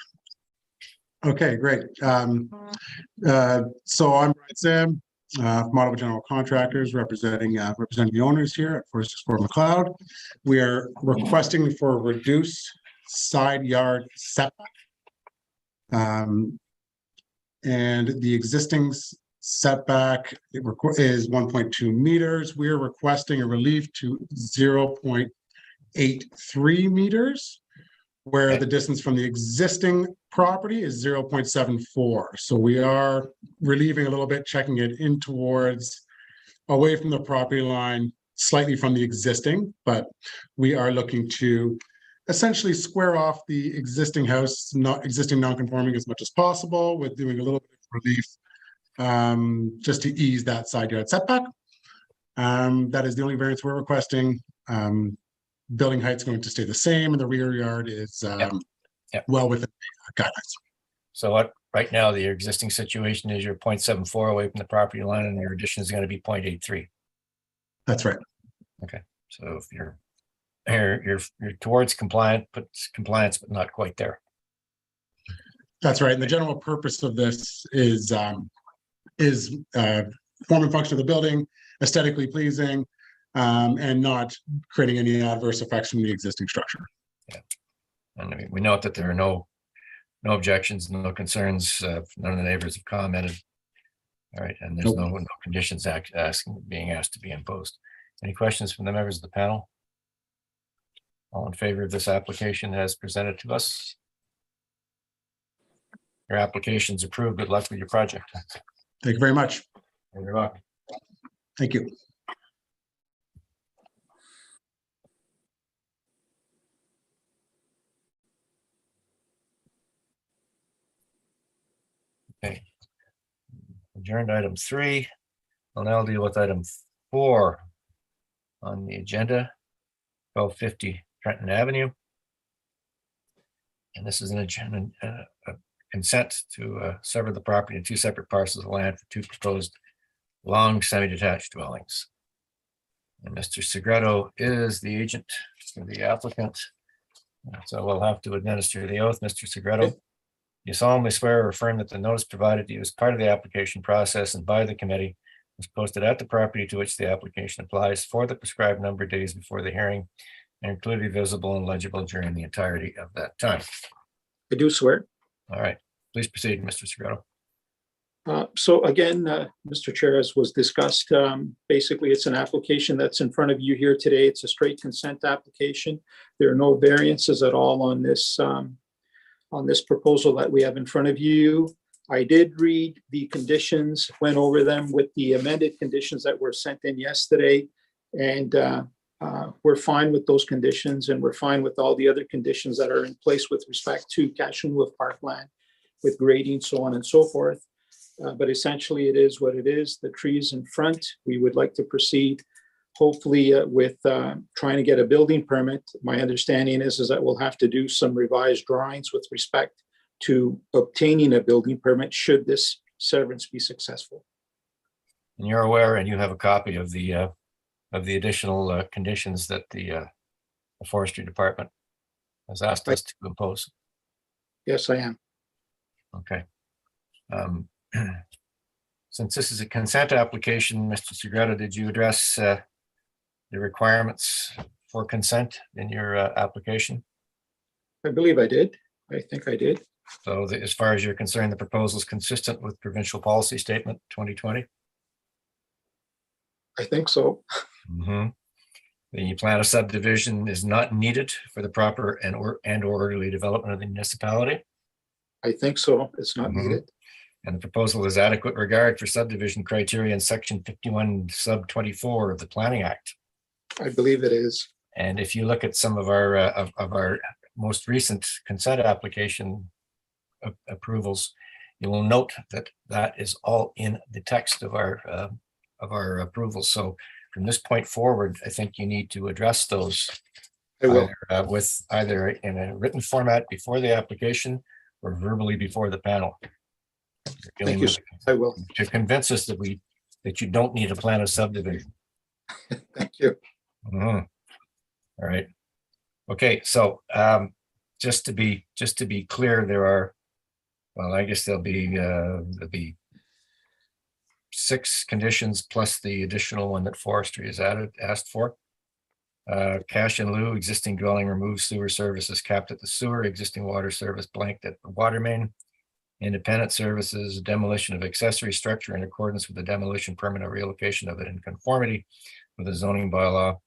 Okay, great. So I'm Brian Sim, from Ottawa General Contractors, representing the owners here at 464 McLeod. We are requesting for a reduced side yard setback. And the existing setback is 1.2 meters. We are requesting a relief to 0.83 meters, where the distance from the existing property is 0.74. So we are relieving a little bit, checking it in towards away from the property line, slightly from the existing, but we are looking to essentially square off the existing house, existing non-conforming as much as possible, with doing a little bit of relief just to ease that side yard setback. That is the only variance we're requesting. Building height's going to stay the same, and the rear yard is well within the guidelines. So what right now the existing situation is you're 0.74 away from the property line, and your addition is going to be 0.83. That's right. Okay, so if you're towards compliance, but not quite there. That's right. And the general purpose of this is form and function of the building, aesthetically pleasing, and not creating any adverse effects from the existing structure. Yeah, and I mean, we note that there are no objections, no concerns. None of the neighbors have commented. All right, and there's no conditions being asked to be imposed. Any questions from the members of the panel? All in favor of this application as presented to us? Your application's approved. Good luck with your project. Thank you very much. You're welcome. Thank you. Okay. Adjourned item 3. We'll now deal with item 4 on the agenda, 1250 Trenton Avenue. And this is an agenda, a consent to sever the property in 2 separate parcels of land for 2 proposed long semi-detached dwellings. And Mr. Segreto is the agent for the applicant. So we'll have to administer the oath. Mr. Segreto, you solemnly swear or affirm that the notice provided to you as part of the application process and by the committee was posted at the property to which the application applies for the prescribed number of days before the hearing and clearly visible and legible during the entirety of that time. I do swear. All right, please proceed, Mr. Segreto. So again, Mr. Chair, as was discussed, basically it's an application that's in front of you here today. It's a straight consent application. There are no variances at all on this proposal that we have in front of you. I did read the conditions, went over them with the amended conditions that were sent in yesterday, and we're fine with those conditions, and we're fine with all the other conditions that are in place with respect to cash in lieu of parkland, with grading, so on and so forth. But essentially, it is what it is. The trees in front, we would like to proceed, hopefully, with trying to get a building permit. My understanding is that we'll have to do some revised drawings with respect to obtaining a building permit should this severance be successful. And you're aware, and you have a copy of the additional conditions that the forestry department has asked us to impose. Yes, I am. Okay. Since this is a consent application, Mr. Segreto, did you address the requirements for consent in your application? I believe I did. I think I did. So as far as you're concerned, the proposal is consistent with provincial policy statement 2020? I think so. The plan of subdivision is not needed for the proper and orderly development of the municipality? I think so. It's not needed. And the proposal is adequate regard for subdivision criteria in section 51 sub 24 of the Planning Act. I believe it is. And if you look at some of our most recent consent application approvals, you will note that that is all in the text of our approvals. So from this point forward, I think you need to address those either in a written format before the application or verbally before the panel. Thank you. I will. To convince us that you don't need a plan of subdivision. Thank you. All right. Okay. So just to be clear, there are, well, I guess there'll be 6 conditions plus the additional one that forestry has asked for. Cash in lieu, existing dwelling removes sewer services capped at the sewer, existing water service blanked at the water main. Independent services, demolition of accessory structure in accordance with the demolition permanent relocation of it in conformity with the zoning bylaw.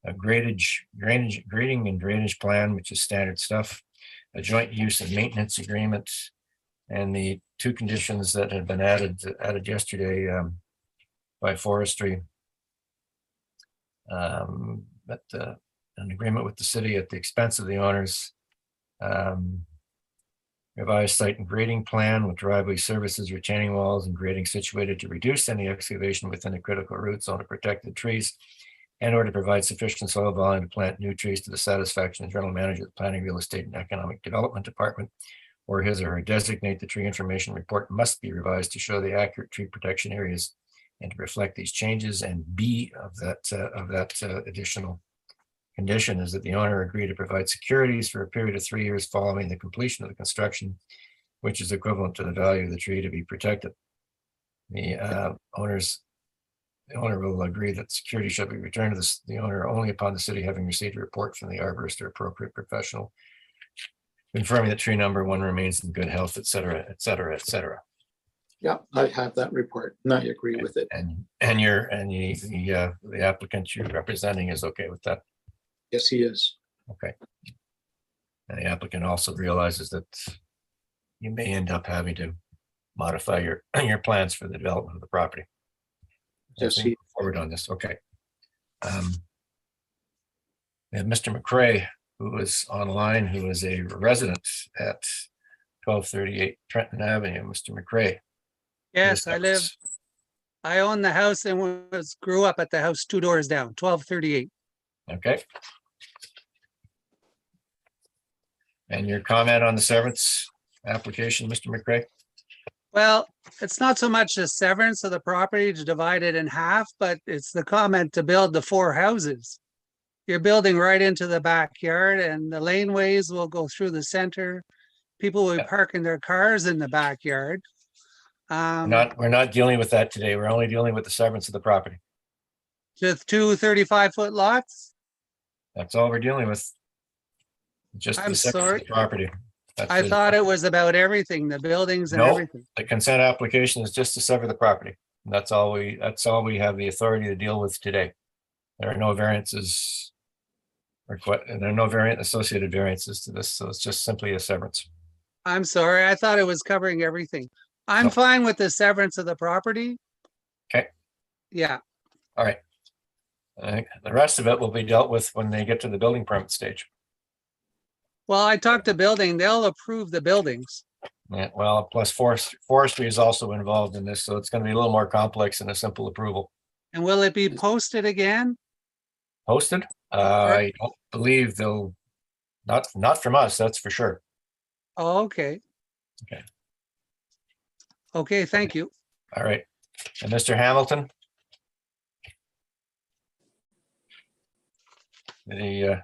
A grading and drainage plan, which is standard stuff. A joint use and maintenance agreement. And the 2 conditions that had been added yesterday by forestry. But an agreement with the city at the expense of the owners. Revised site and grading plan with driveway services, retaining walls, and grading situated to reduce any excavation within the critical root zone of protected trees, and or to provide sufficient soil volume to plant new trees to the satisfaction of the general manager of the Planning, Real Estate, and Economic Development Department, or his or her designate. The tree information report must be revised to show the accurate tree protection areas and to reflect these changes. And B of that additional condition is that the owner agree to provide securities for a period of 3 years following the completion of the construction, which is equivalent to the value of the tree to be protected. The owner will agree that security shall be returned to the owner only upon the city having received a report from the arborist or appropriate professional confirming that tree number 1 remains in good health, et cetera, et cetera, et cetera. Yeah, I have that report and I agree with it. And the applicant you're representing is okay with that? Yes, he is. Okay. And the applicant also realizes that you may end up having to modify your plans for the development of the property. Yes, he forward on this. Okay. We have Mr. McCrae, who is online, who is a resident at 1238 Trenton Avenue. Mr. McRae. Yes, I live, Yes. I own the house and grew up at the house 2 doors down, 1238. Okay. And your comment on the severance application, Mr. McRae? Well, it's not so much the severance of the property to divide it in half, but it's the comment to build the 4 houses. You're building right into the backyard and the laneways will go through the center. People will be parking their cars in the backyard. We're not dealing with that today. We're only dealing with the severance of the property. With 2 35-foot lots. That's all we're dealing with. Just I'm the severance of sorry. the property. That's I it. thought it was about everything, the buildings and No, everything. the consent application is just to sever the property. That's all we have the authority to deal with today. There are no variances and there are no associated variances to this, so it's just simply a severance. I'm sorry, I thought it was covering everything. I'm No. fine with the severance of the property. Okay. Yeah, All right. I think the rest of it will be dealt with when they get to the building permit stage. well, I talked to building, they'll approve the buildings. Yeah, well, plus forestry is also involved in this, so it's going to be a little more complex than a simple approval. And will it be posted again? Posted? I don't believe they'll, not from us, that's for sure. Oh, okay. Okay. Okay, thank you. All right. And Mr. Hamilton? The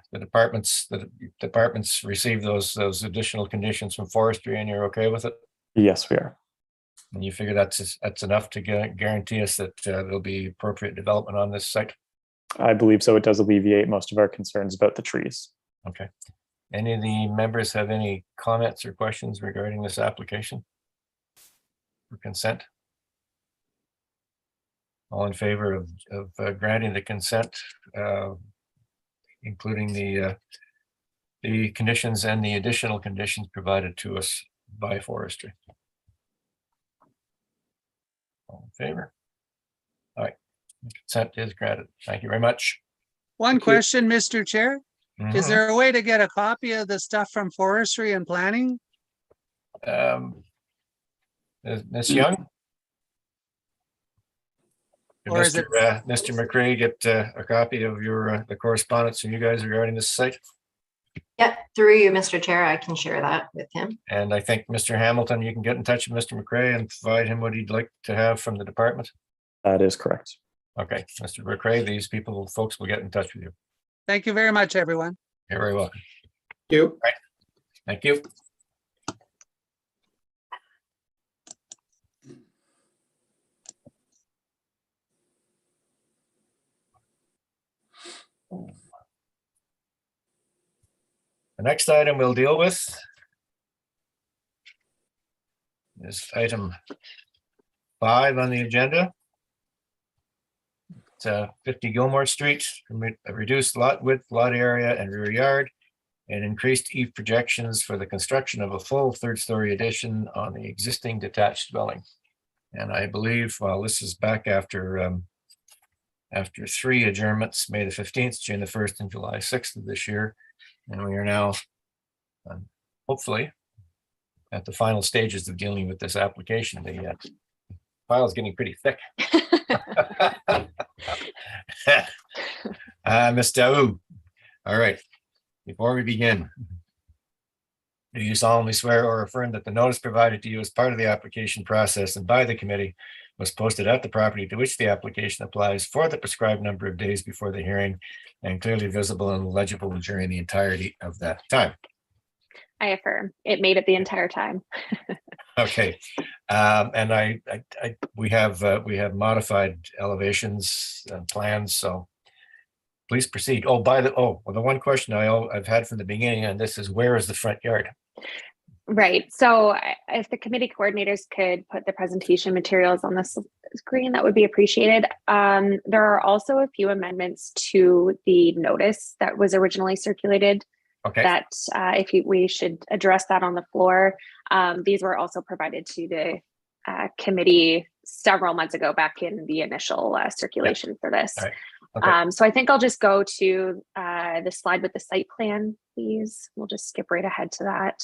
departments received those additional conditions from forestry and you're okay with it? Yes, we are. And you figure that's enough to guarantee us that there'll be appropriate development on this site? I believe so. It does alleviate most of our concerns about the trees. Okay. Any of the members have any comments or questions regarding this application for consent? All in favor of granting the consent, including the conditions and the additional conditions provided to us by forestry? All in favor? All right, consent is granted. Thank you very much. One question, Mr. Chair. Is Mhm. there a way to get a copy of the stuff from forestry and planning? Ms. Young? Did Or is it- Mr. McRae get a copy of your the correspondence from you guys regarding this site? Yeah, through you, Mr. Chair, I can share that with him. And I think Mr. Hamilton, you can get in touch with Mr. McRae and provide him what he'd like to have from the department. That is correct. Okay, Mr. McRae, these folks will get in touch with you. Thank you very much, everyone. You're very welcome. Thank you. Thank you. The next item we'll deal with is item 5 on the agenda. It's 50 Gilmore Street, a reduced lot width, lot area, and rear yard, and increased eave projections for the construction of a full 3rd-story addition on the existing detached dwelling. And I believe, well, this is back after 3 adjournments, May the 15th, June the 1st, and July 6th of this year. And we are now, hopefully, at the final stages of dealing with this application. The file is getting pretty thick. Ms. Daou. All right. Before we begin, do you solemnly swear or affirm that the notice provided to you as part of the application process and by the committee was posted at the property to which the application applies for the prescribed number of days before the hearing and clearly visible and legible during the entirety of that time? I affirm. It made it the entire time. Okay, and we have modified elevations and plans, so please proceed. Oh, well, the one question I've had from the beginning on this is, where is the front yard? Right. So if the committee coordinators could put the presentation materials on the screen, that would be appreciated. There are also a few amendments to the notice that was originally circulated. Okay. That we should address that on the floor. These were also provided to the committee several months ago, back in the initial circulation for this. All right. Okay. So I think I'll just go to the slide with the site plan, please. We'll just skip right ahead to that.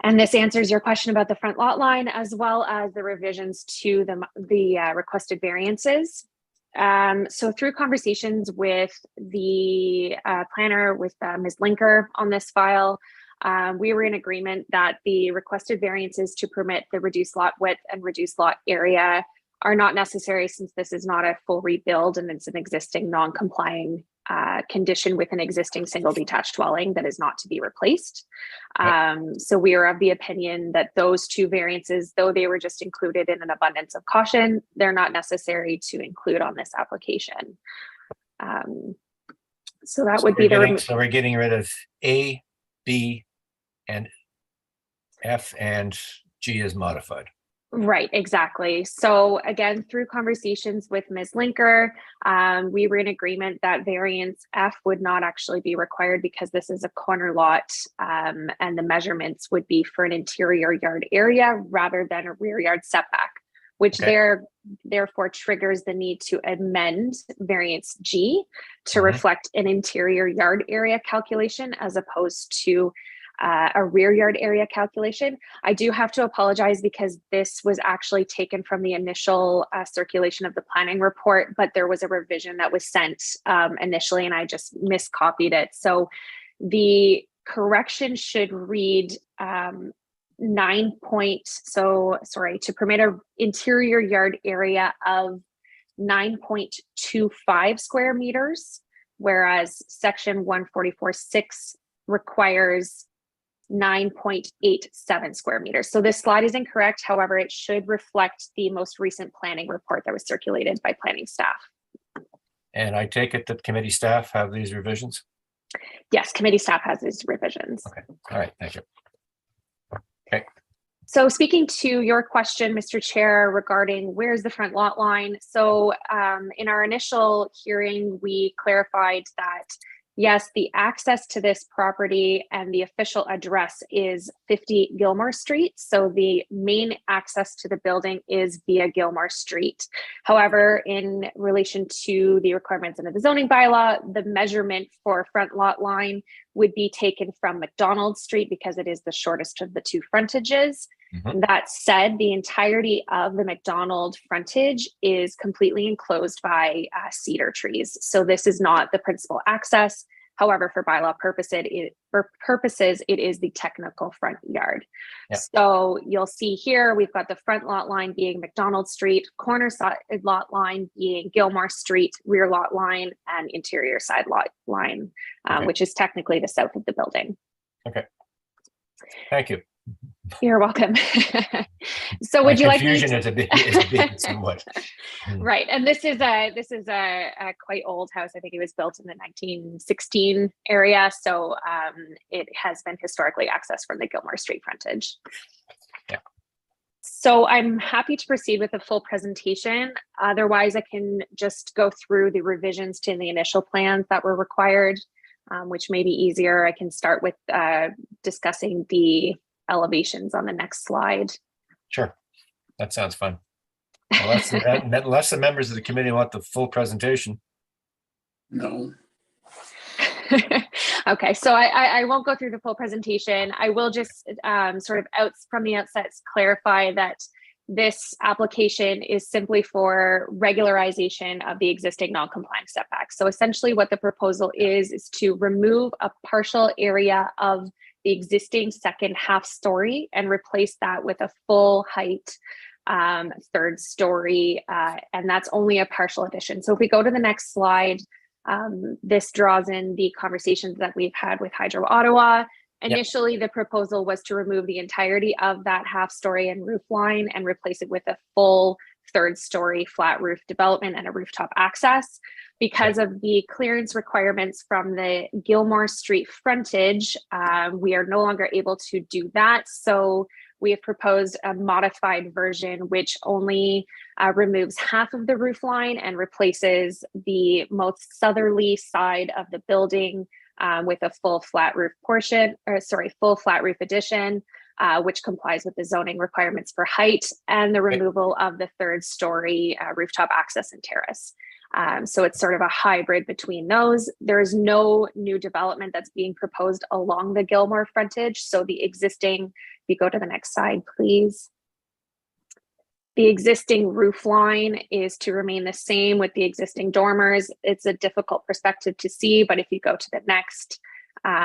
And this answers your question about the front lot line, as well as the revisions to the requested variances. So through conversations with the planner, with Ms. Linker on this file, we were in agreement that the requested variances to permit the reduced lot width and reduced lot area are not necessary, since this is not a full rebuild and it's an existing non-complying condition with an existing single detached dwelling that is not to be replaced. So we are of the opinion that those two variances, though they were just included in an abundance of caution, they're not necessary to include on this application. So that would be the. So we're getting rid of A, B, and F, and G is modified. Right, exactly. So again, through conversations with Ms. Linker, we were in agreement that variance F would not actually be required because this is a corner lot, and the measurements would be for an interior yard area rather than a rear yard setback, which therefore triggers the need to amend variance G to reflect an interior yard area calculation as opposed to a rear yard area calculation. I do have to apologize because this was actually taken from the initial circulation of the planning report, but there was a revision that was sent initially and I just miscopied it. So the correction should read to permit an interior yard area of 9.25 square meters, whereas section 144.6 requires 9.87 square meters. So this slide is incorrect. However, it should reflect the most recent planning report that was circulated by planning staff. And I take it that committee staff have these revisions? Yes, committee staff has these revisions. Okay, all right, thank you. Okay. So speaking to your question, Mr. Chair, regarding where's the front lot line. So in our initial hearing, we clarified that yes, the access to this property and the official address is 50 Gilmore Street. So the main access to the building is via Gilmore Street. However, in relation to the requirements under the zoning bylaw, the measurement for front lot line would be taken from McDonald Street because it is the shortest of the two frontages. That said, the entirety of the McDonald frontage is completely enclosed by cedar trees. So this is not the principal access. However, for bylaw purposes, it is the technical front yard. Yep. So you'll see here, we've got the front lot line being McDonald Street, corner side lot line being Gilmore Street, rear lot line, and interior side lot line, which is technically the south of the building. Okay. Thank you. You're welcome. So would you like me confusion is a bit somewhat. Right, and this is a quite old house. I think it was built in the 1916 area, so it has been historically accessed from the Gilmore Street frontage. Yeah. So I'm happy to proceed with the full presentation. Otherwise, I can just go through the revisions to the initial plans that were required, which may be easier. I can start with discussing the elevations on the next slide. Sure, that sounds fun. Unless the members of the committee want the full presentation. No. Okay, so I won't go through the full presentation. I will just sort of from the outset clarify that this application is simply for regularization of the existing non-compliant setback. So essentially what the proposal is to remove a partial area of the existing second half story and replace that with a full height third story, and that's only a partial addition. So if we go to the next slide, this draws in the conversations that we've had with Hydro Ottawa. Initially, the proposal was to remove the entirety of that half story and roof line and replace it with a full third story flat roof development and a rooftop access. Because of the clearance requirements from the Gilmore Street frontage, we are no longer able to do that. So we have proposed a modified version which only removes half of the roof line and replaces the most southerly side of the building with a full flat roof full flat roof addition, which complies with the zoning requirements for height and the removal of the third story rooftop access and terrace. So it's sort of a hybrid between those. There is no new development that's being proposed along the Gilmore frontage. So the existing, if you go to the next slide, please. The existing roof line is to remain the same with the existing dormers. It's a difficult perspective to see, but if you go to the next,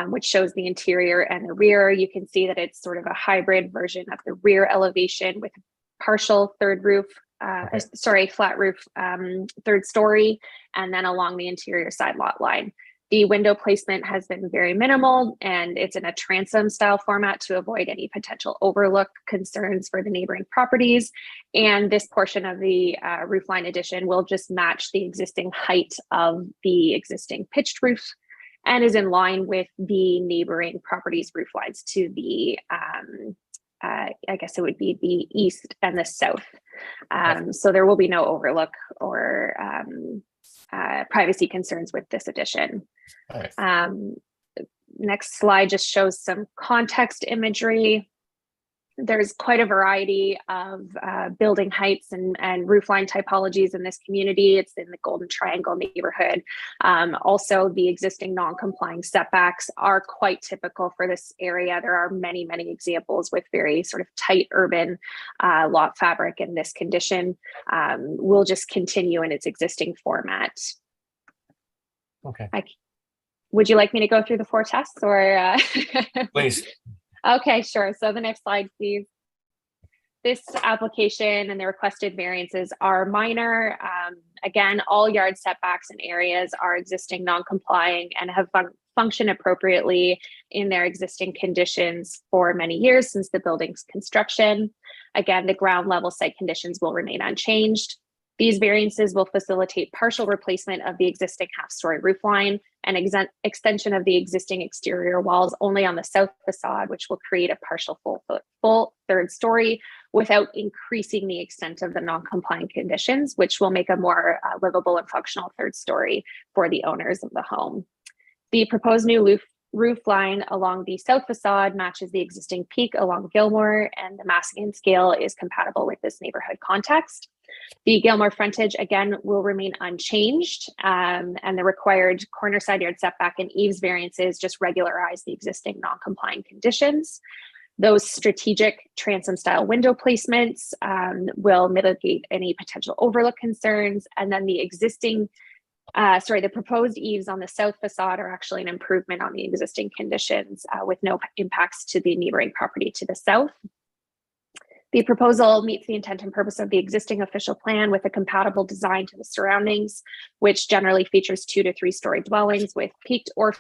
which shows the interior and the rear, you can see that it's sort of a hybrid version of the rear elevation with partial flat roof, third story, and then along the interior side lot line. The window placement has been very minimal, and it's in a transom style format to avoid any potential overlook concerns for the neighboring properties. And this portion of the roofline addition will just match the existing height of the existing pitched roof and is in line with the neighboring properties' roof lines to the, I guess it would be the east and the south. So there will be no overlook or privacy concerns with this addition. Right. Next slide just shows some context imagery. There's quite a variety of building heights and roofline typologies in this community. It's in the Golden Triangle neighborhood. Also, the existing non-complying setbacks are quite typical for this area. There are many, many examples with very sort of tight urban lot fabric in this condition. Will just continue in its existing format. Okay. Would you like me to go through the 4 tests or? Please. Okay, sure. So the next slide, please. This application and the requested variances are minor. Again, all yard setbacks and areas are existing non-complying and have functioned appropriately in their existing conditions for many years since the building's construction. Again, the ground level site conditions will remain unchanged. These variances will facilitate partial replacement of the existing half-story roof line and extension of the existing exterior walls only on the south facade, which will create a partial full third story without increasing the extent of the non-compliant conditions, which will make a more livable and functional third story for the owners of the home. The proposed new roof line along the south facade matches the existing peak along Gilmore, and the massing and scale is compatible with this neighborhood context. The Gilmore frontage, again, will remain unchanged, and the required corner side yard setback and eaves variances just regularize the existing non-compliant conditions. Those strategic transom style window placements will mitigate any potential overlook concerns, and then the existing the proposed eaves on the south facade are actually an improvement on the existing conditions with no impacts to the neighboring property to the south. The proposal meets the intent and purpose of the existing official plan with a compatible design to the surroundings, which generally features 2 to 3 story dwellings with peaked or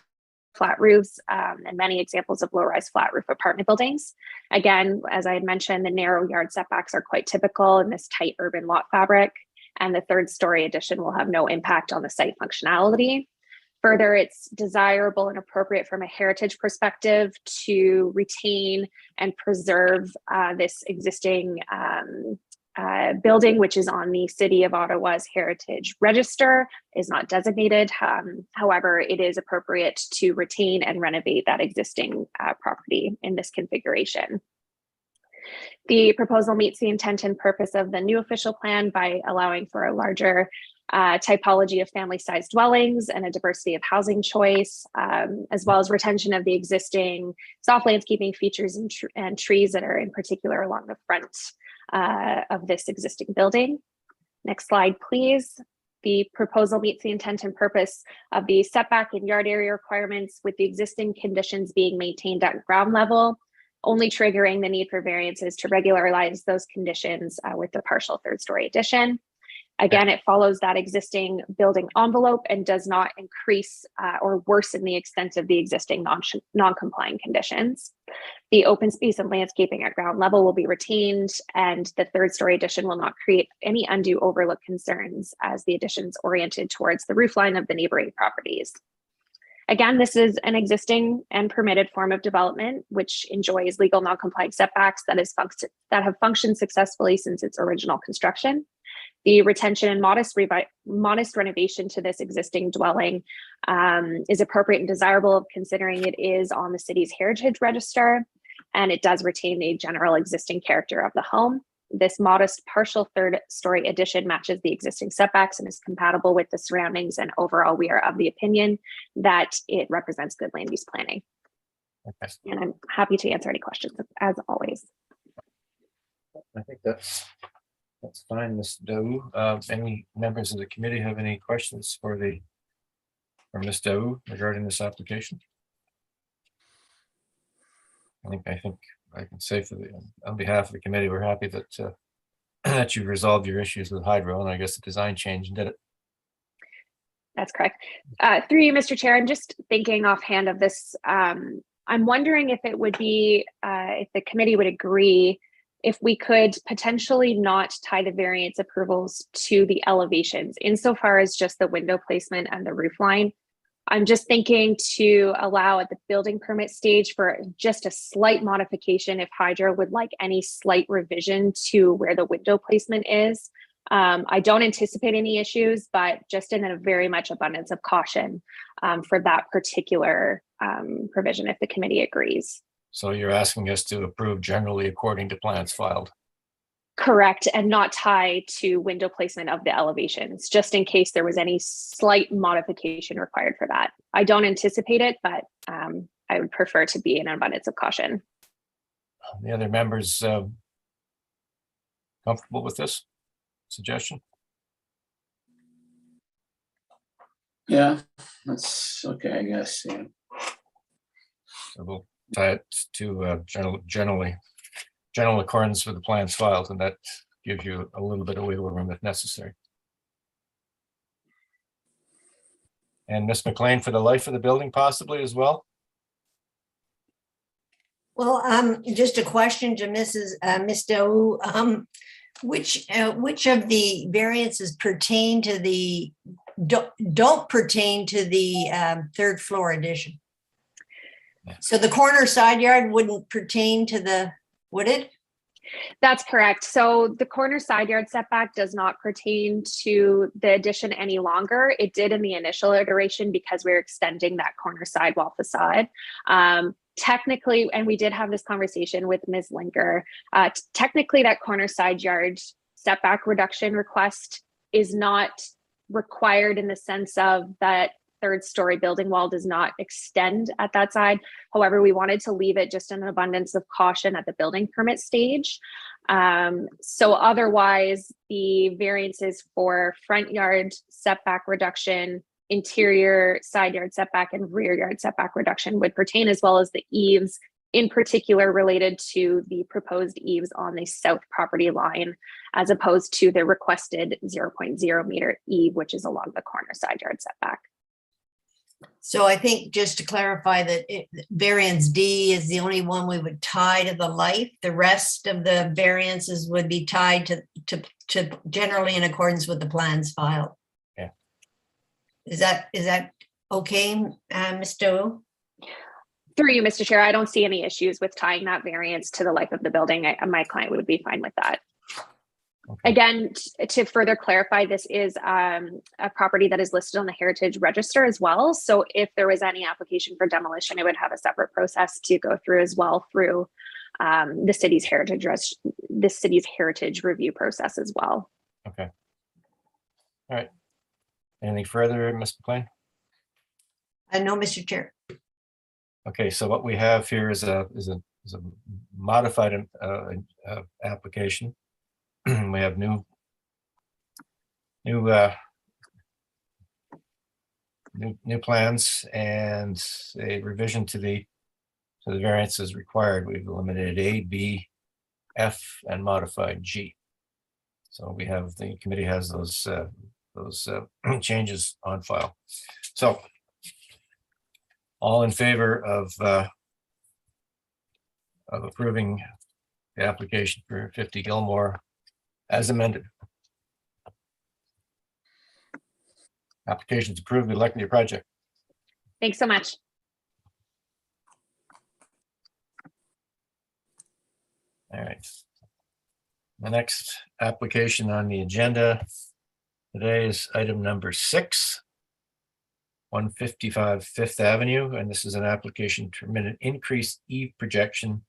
flat roofs and many examples of low-rise flat roof apartment buildings. Again, as I had mentioned, the narrow yard setbacks are quite typical in this tight urban lot fabric, and the third story addition will have no impact on the site functionality. Further, it's desirable and appropriate from a heritage perspective to retain and preserve this existing building, which is on the City of Ottawa's Heritage Register, is not designated. However, it is appropriate to retain and renovate that existing property in this configuration. The proposal meets the intent and purpose of the new official plan by allowing for a larger typology of family-sized dwellings and a diversity of housing choice, as well as retention of the existing soft landscaping features and trees that are in particular along the front of this existing building. Next slide, please. The proposal meets the intent and purpose of the setback and yard area requirements with the existing conditions being maintained at ground level, only triggering the need for variances to regularize those conditions with the partial third story addition. Again, it follows that existing building envelope and does not increase or worsen the extent of the existing non-complying conditions. The open space and landscaping at ground level will be retained, and the third story addition will not create any undue overlook concerns as the addition is oriented towards the roofline of the neighboring properties. Again, this is an existing and permitted form of development, which enjoys legal non-compliant setbacks that have functioned successfully since its original construction. The retention and modest renovation to this existing dwelling is appropriate and desirable, considering it is on the city's heritage register, and it does retain the general existing character of the home. this modest partial third story addition matches the existing setbacks and is compatible with the surroundings. And overall, we are of the opinion that it represents good land use planning. Okay. And I'm happy to answer any questions as always. I think that's fine, Ms. Daou. Any members of the committee have any questions for Ms. Daou regarding this application? I think I can say on behalf of the committee, we're happy that that you resolved your issues with hydro, and I guess the design change did it. That's correct. Through you, Mr. Chair, I'm just thinking offhand of this. I'm wondering if it would be, if the committee would agree, if we could potentially not tie the variance approvals to the elevations insofar as just the window placement and the roof line. I'm just thinking to allow at the building permit stage for just a slight modification if Hydro would like any slight revision to where the window placement is. I don't anticipate any issues, but just in a very much abundance of caution for that particular provision if the committee agrees. So you're asking us to approve generally according to plans filed? Correct, and not tie to window placement of the elevations, just in case there was any slight modification required for that. I don't anticipate it, but I would prefer to be in an abundance of caution. The other members comfortable with this suggestion? Yeah, that's okay, I guess. Yeah. So we'll tie it to general accordance with the plans filed, and that gives you a little bit of wiggle room if necessary. And Ms. McLean, for the life of the building possibly as well? Well, just a question to Ms. Daou. Which of the variances pertain to the, don't pertain to the third floor addition? So the corner side yard wouldn't pertain to the, would it? That's correct. So the corner side yard setback does not pertain to the addition any longer. It did in the initial iteration because we're extending that corner sidewall facade. Technically, and we did have this conversation with Ms. Linker, technically that corner side yard setback reduction request is not required in the sense of that third story building wall does not extend at that side. However, we wanted to leave it just in an abundance of caution at the building permit stage. So otherwise, the variances for front yard setback reduction, interior side yard setback, and rear yard setback reduction would pertain, as well as the eaves, in particular related to the proposed eaves on the south property line, as opposed to the requested 0.0 meter eave, which is along the corner side yard setback. So I think just to clarify that variance D is the only one we would tie to the life. The rest of the variances would be tied to generally in accordance with the plans filed. Yeah. Is that okay, Ms. Daou? Through you, Mr. Chair, I don't see any issues with tying that variance to the life of the building. My client would be fine with that. Okay. Again, to further clarify, this is a property that is listed on the Heritage Register as well. So if there was any application for demolition, it would have a separate process to go through as well through the city's heritage review process as well. Okay. All right. Anything further, Ms. McLean? No, Mr. Chair. Okay, so what we have here is a modified application. We have new plans and a revision to the variances required. We've eliminated A, B, F, and modified G. So we have, the committee has those changes on file. So all in favor of approving the application for 50 Gilmore as amended? Application's approved. Good luck with your project. Thanks so much. All right. The next application on the agenda today is item number 6, 155 Fifth Avenue, and this is an application to permit an increased eave projection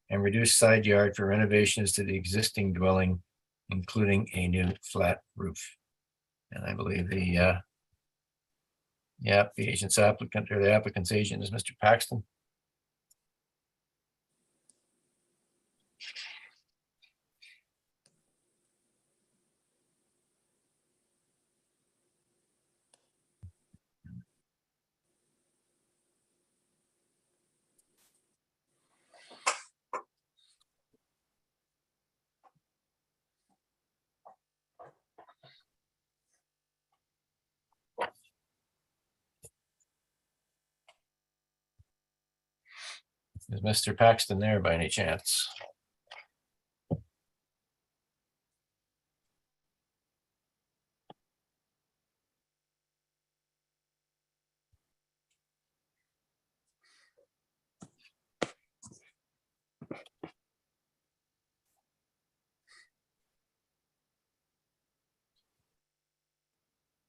and reduced side yard for renovations to the existing dwelling, including a new flat roof. And I believe the agent's applicant, or the applicant's agent, is Mr. Paxton. Is Mr. Paxton there by any chance?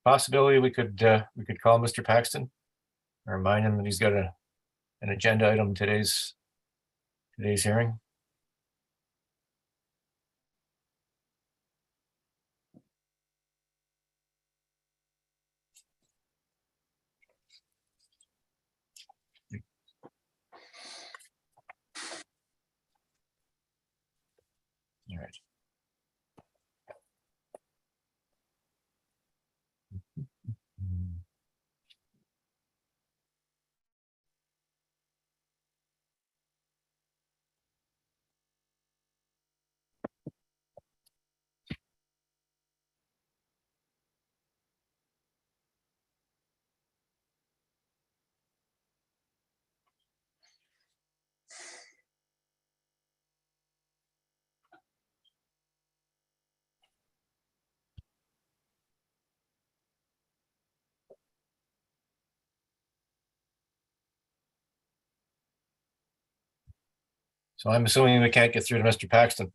Possibility we could call Mr. Paxton, or remind him that he's got an agenda item in today's hearing. All right. So I'm assuming we can't get through to Mr. Paxton.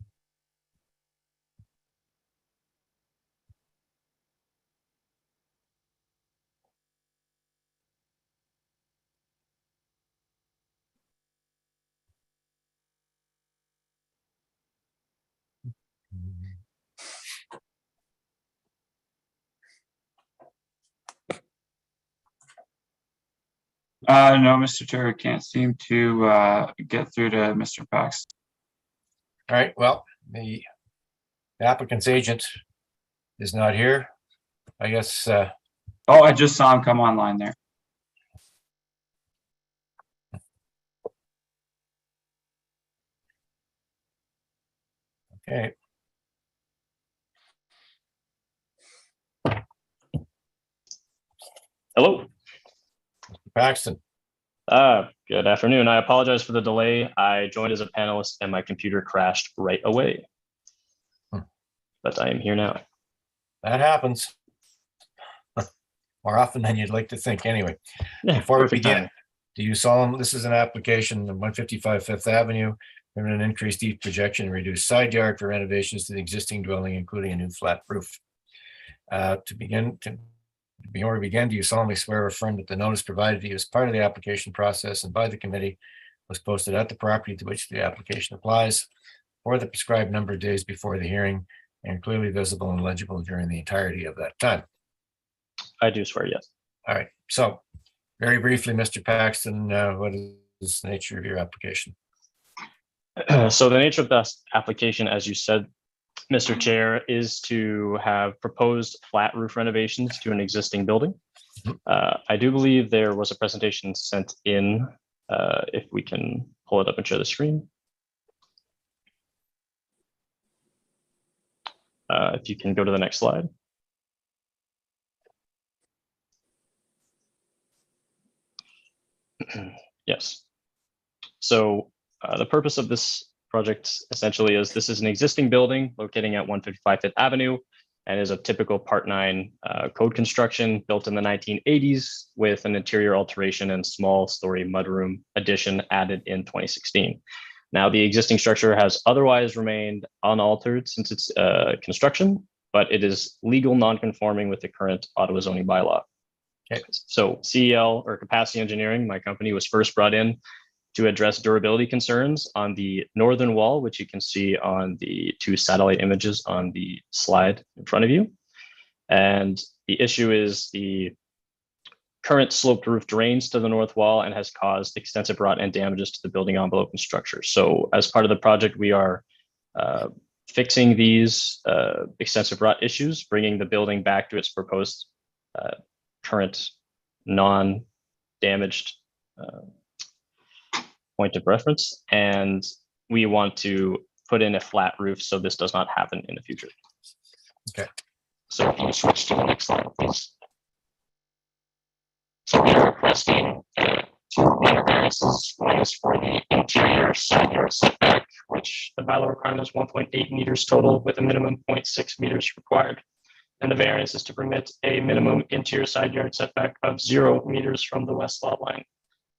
No, Mr. Chair, I can't seem to get through to Mr. Paxton. All right, well, the applicant's agent is not here. I guess. Oh, I just saw him come online there. Okay. Hello. Mr. Paxton. Good afternoon. I apologize for the delay. I joined as a panelist and my computer crashed right away. But I am here now. That happens. More often than you'd like to think anyway. Yeah, before we perfect begin, timing. do you solemnly, this is an application of 155 Fifth Avenue, and an increased deep projection and reduced side yard for renovations to the existing dwelling, including a new flat roof. Before we begin, do you solemnly swear or affirm that the notice provided to you as part of the application process and by the committee was posted at the property to which the application applies for the prescribed number of days before the hearing and clearly visible and legible during the entirety of that time? I do swear, yes. All right. So very briefly, Mr. Paxton, what is the nature of your application? So the nature of this application, as you said, Mr. Chair, is to have proposed flat roof renovations to an existing building. I do believe there was a presentation sent in, if we can pull it up and share the screen. If you can go to the next slide. Yes. So the purpose of this project essentially is this is an existing building locating at 155 Fifth Avenue and is a typical Part 9 code construction built in the 1980s with an interior alteration and small story mudroom addition added in 2016. Now, the existing structure has otherwise remained unaltered since its construction, but it is legal non-conforming with the current Ottawa zoning bylaw. Okay. So CEL, or Capacity Engineering, my company, was first brought in to address durability concerns on the northern wall, which you can see on the 2 satellite images on the slide in front of you. And the issue is the current sloped roof drains to the north wall and has caused extensive rot and damages to the building envelope and structure. So as part of the project, we are fixing these extensive rot issues, bringing the building back to its proposed current non-damaged point of reference. And we want to put in a flat roof so this does not happen in the future. Okay. So if you switch to the next slide, please. So we are requesting 2 main variances. One is for the interior side yard setback, which the bylaw requirement is 1.8 meters total with a minimum 0.6 meters required. And the variance is to permit a minimum interior side yard setback of 0 meters from the west lot line.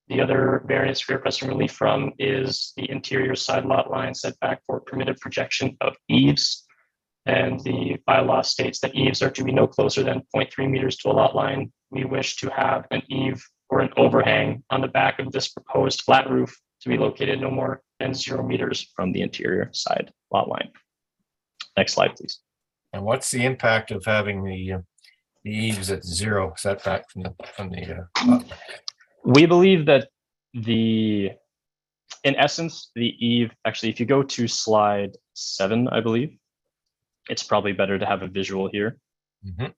The other variance we're requesting relief from is the interior side lot line setback for permitted projection of eaves. And the bylaw states that eaves are to be no closer than 0.3 meters to a lot line. We wish to have an eave or an overhang on the back of this proposed flat roof to be located no more than 0 meters from the interior side lot line. Next slide, please. And what's the impact of having the eaves at 0 setback from the lot line? We believe that in essence, the eave, actually, if you go to slide 7, I believe, it's probably better to have a visual here. Mm-hmm.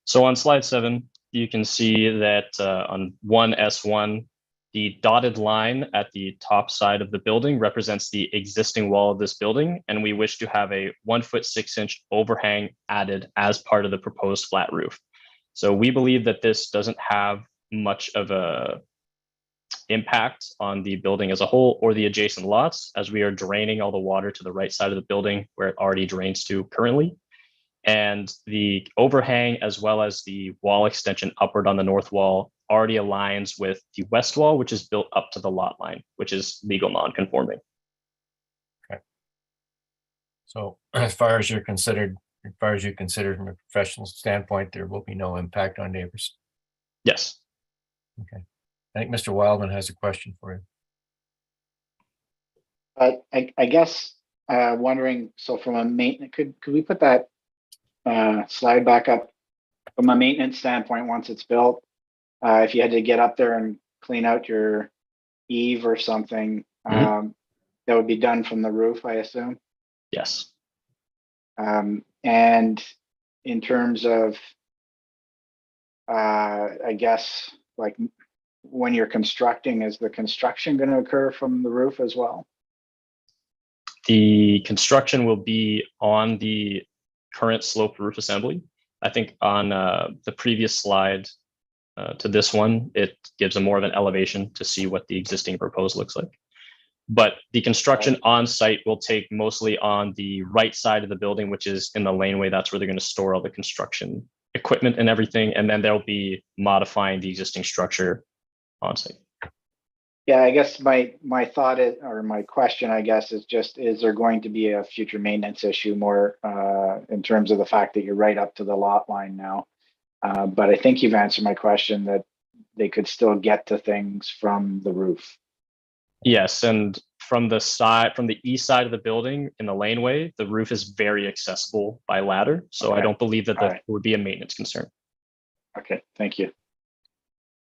So on slide 7, you can see that on 1S1, the dotted line at the top side of the building represents the existing wall of this building, and we wish to have a 1 foot 6 inch overhang added as part of the proposed flat roof. So we believe that this doesn't have much of a impact on the building as a whole or the adjacent lots, as we are draining all the water to the right side of the building where it already drains to currently. And the overhang, as well as the wall extension upward on the north wall, already aligns with the west wall, which is built up to the lot line, which is legal non-conforming. Okay. So as far as you consider from a professional standpoint, there will be no impact on neighbors. Yes. Okay. I think Mr. Wildman has a question for you. I guess wondering, so from a maintenance, could we put that slide back up? From a maintenance standpoint, once it's built, if you had to get up there and clean out your eave or something, that would be done from the roof, I assume? Yes. And in terms of, I guess, like when you're constructing, is the construction going to occur from the roof as well? The construction will be on the current sloped roof assembly. I think on the previous slide to this one, it gives a more of an elevation to see what the existing proposed looks like. But the construction on site will take mostly on the right side of the building, which is in the laneway. That's where they're going to store all the construction equipment and everything. And then they'll be modifying the existing structure on site. Yeah, I guess my thought is, or my question, I guess, is just, is there going to be a future maintenance issue more in terms of the fact that you're right up to the lot line now? But I think you've answered my question that they could still get to things from the roof. Yes, and from the east side of the building in the laneway, the roof is very accessible by ladder. So I don't believe that that would be a maintenance concern. Okay, thank you.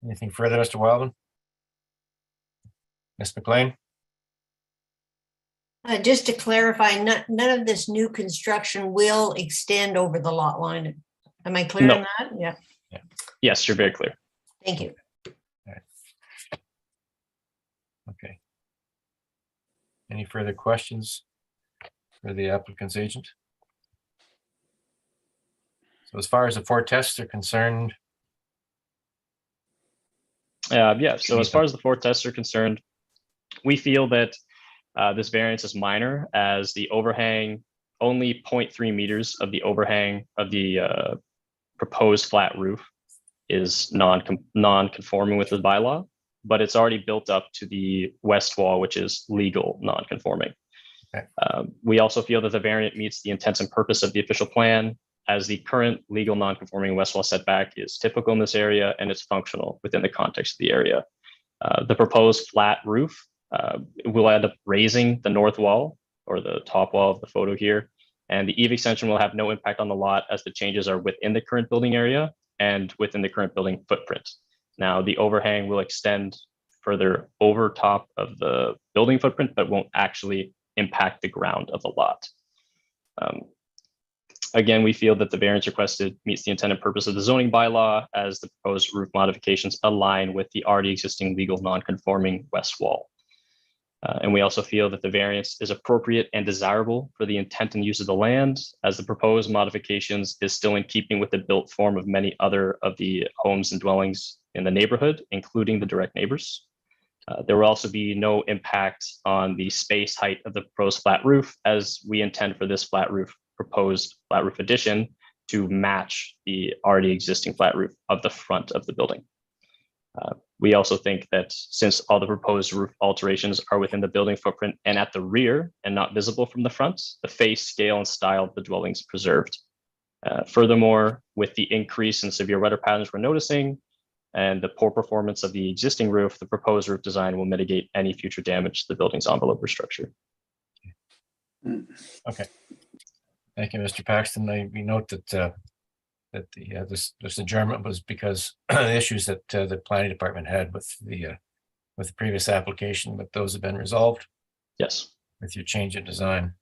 Anything further, Mr. Wildman? Ms. McLean? Just to clarify, none of this new construction will extend over the lot line. Am I clear on that? Yeah. Yes, you're very clear. Thank you. Okay. Any further questions for the applicant's agent? So as far as the 4 tests are concerned. Yeah, so as far as the 4 tests are concerned, we feel that this variance is minor, as the overhang, only 0.3 meters of the overhang of the proposed flat roof is non-conforming with the bylaw, but it's already built up to the west wall, which is legal non-conforming. Okay. We also feel that the variant meets the intents and purpose of the official plan, as the current legal non-conforming west wall setback is typical in this area and it's functional within the context of the area. The proposed flat roof will end up raising the north wall or the top wall of the photo here, and the eave extension will have no impact on the lot as the changes are within the current building area and within the current building footprint. Now, the overhang will extend further over top of the building footprint, but won't actually impact the ground of the lot. Again, we feel that the variance requested meets the intended purpose of the zoning bylaw as the proposed roof modifications align with the already existing legal non-conforming west wall. And we also feel that the variance is appropriate and desirable for the intent and use of the land, as the proposed modifications is still in keeping with the built form of many other of the homes and dwellings in the neighborhood, including the direct neighbors. There will also be no impact on the space height of the proposed flat roof, as we intend for this proposed flat roof addition to match the already existing flat roof of the front of the building. We also think that since all the proposed roof alterations are within the building footprint and at the rear and not visible from the front, the face, scale, and style of the dwelling is preserved. Furthermore, with the increase in severe weather patterns we're noticing and the poor performance of the existing roof, the proposed roof design will mitigate any future damage to the building's envelope or structure. Okay. Thank you, Mr. Paxton. We note that this adjournment was because the issues that the planning department had with the previous application, but those have been resolved. Yes. With your change in design.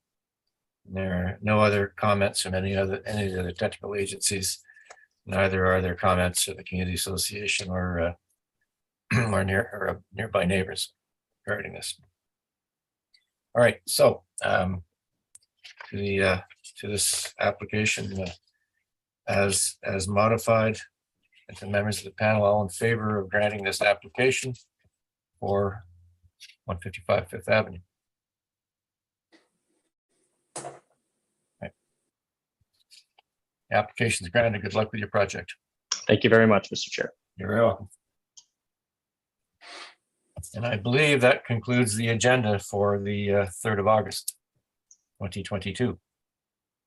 There are no other comments from any of the technical agencies. Neither are there comments from the community association or nearby neighbors regarding this. All right, so to this application as modified, and to members of the panel, all in favor of granting this application for 155 Fifth Avenue. Right. The application is granted. Good luck with your project. Thank you very much, Mr. Chair. You're very welcome. And I believe that concludes the agenda for the 3rd of August, 2022.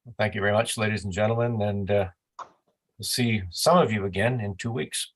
Well, thank you very much, ladies and gentlemen, and we'll see some of you again in 2 weeks.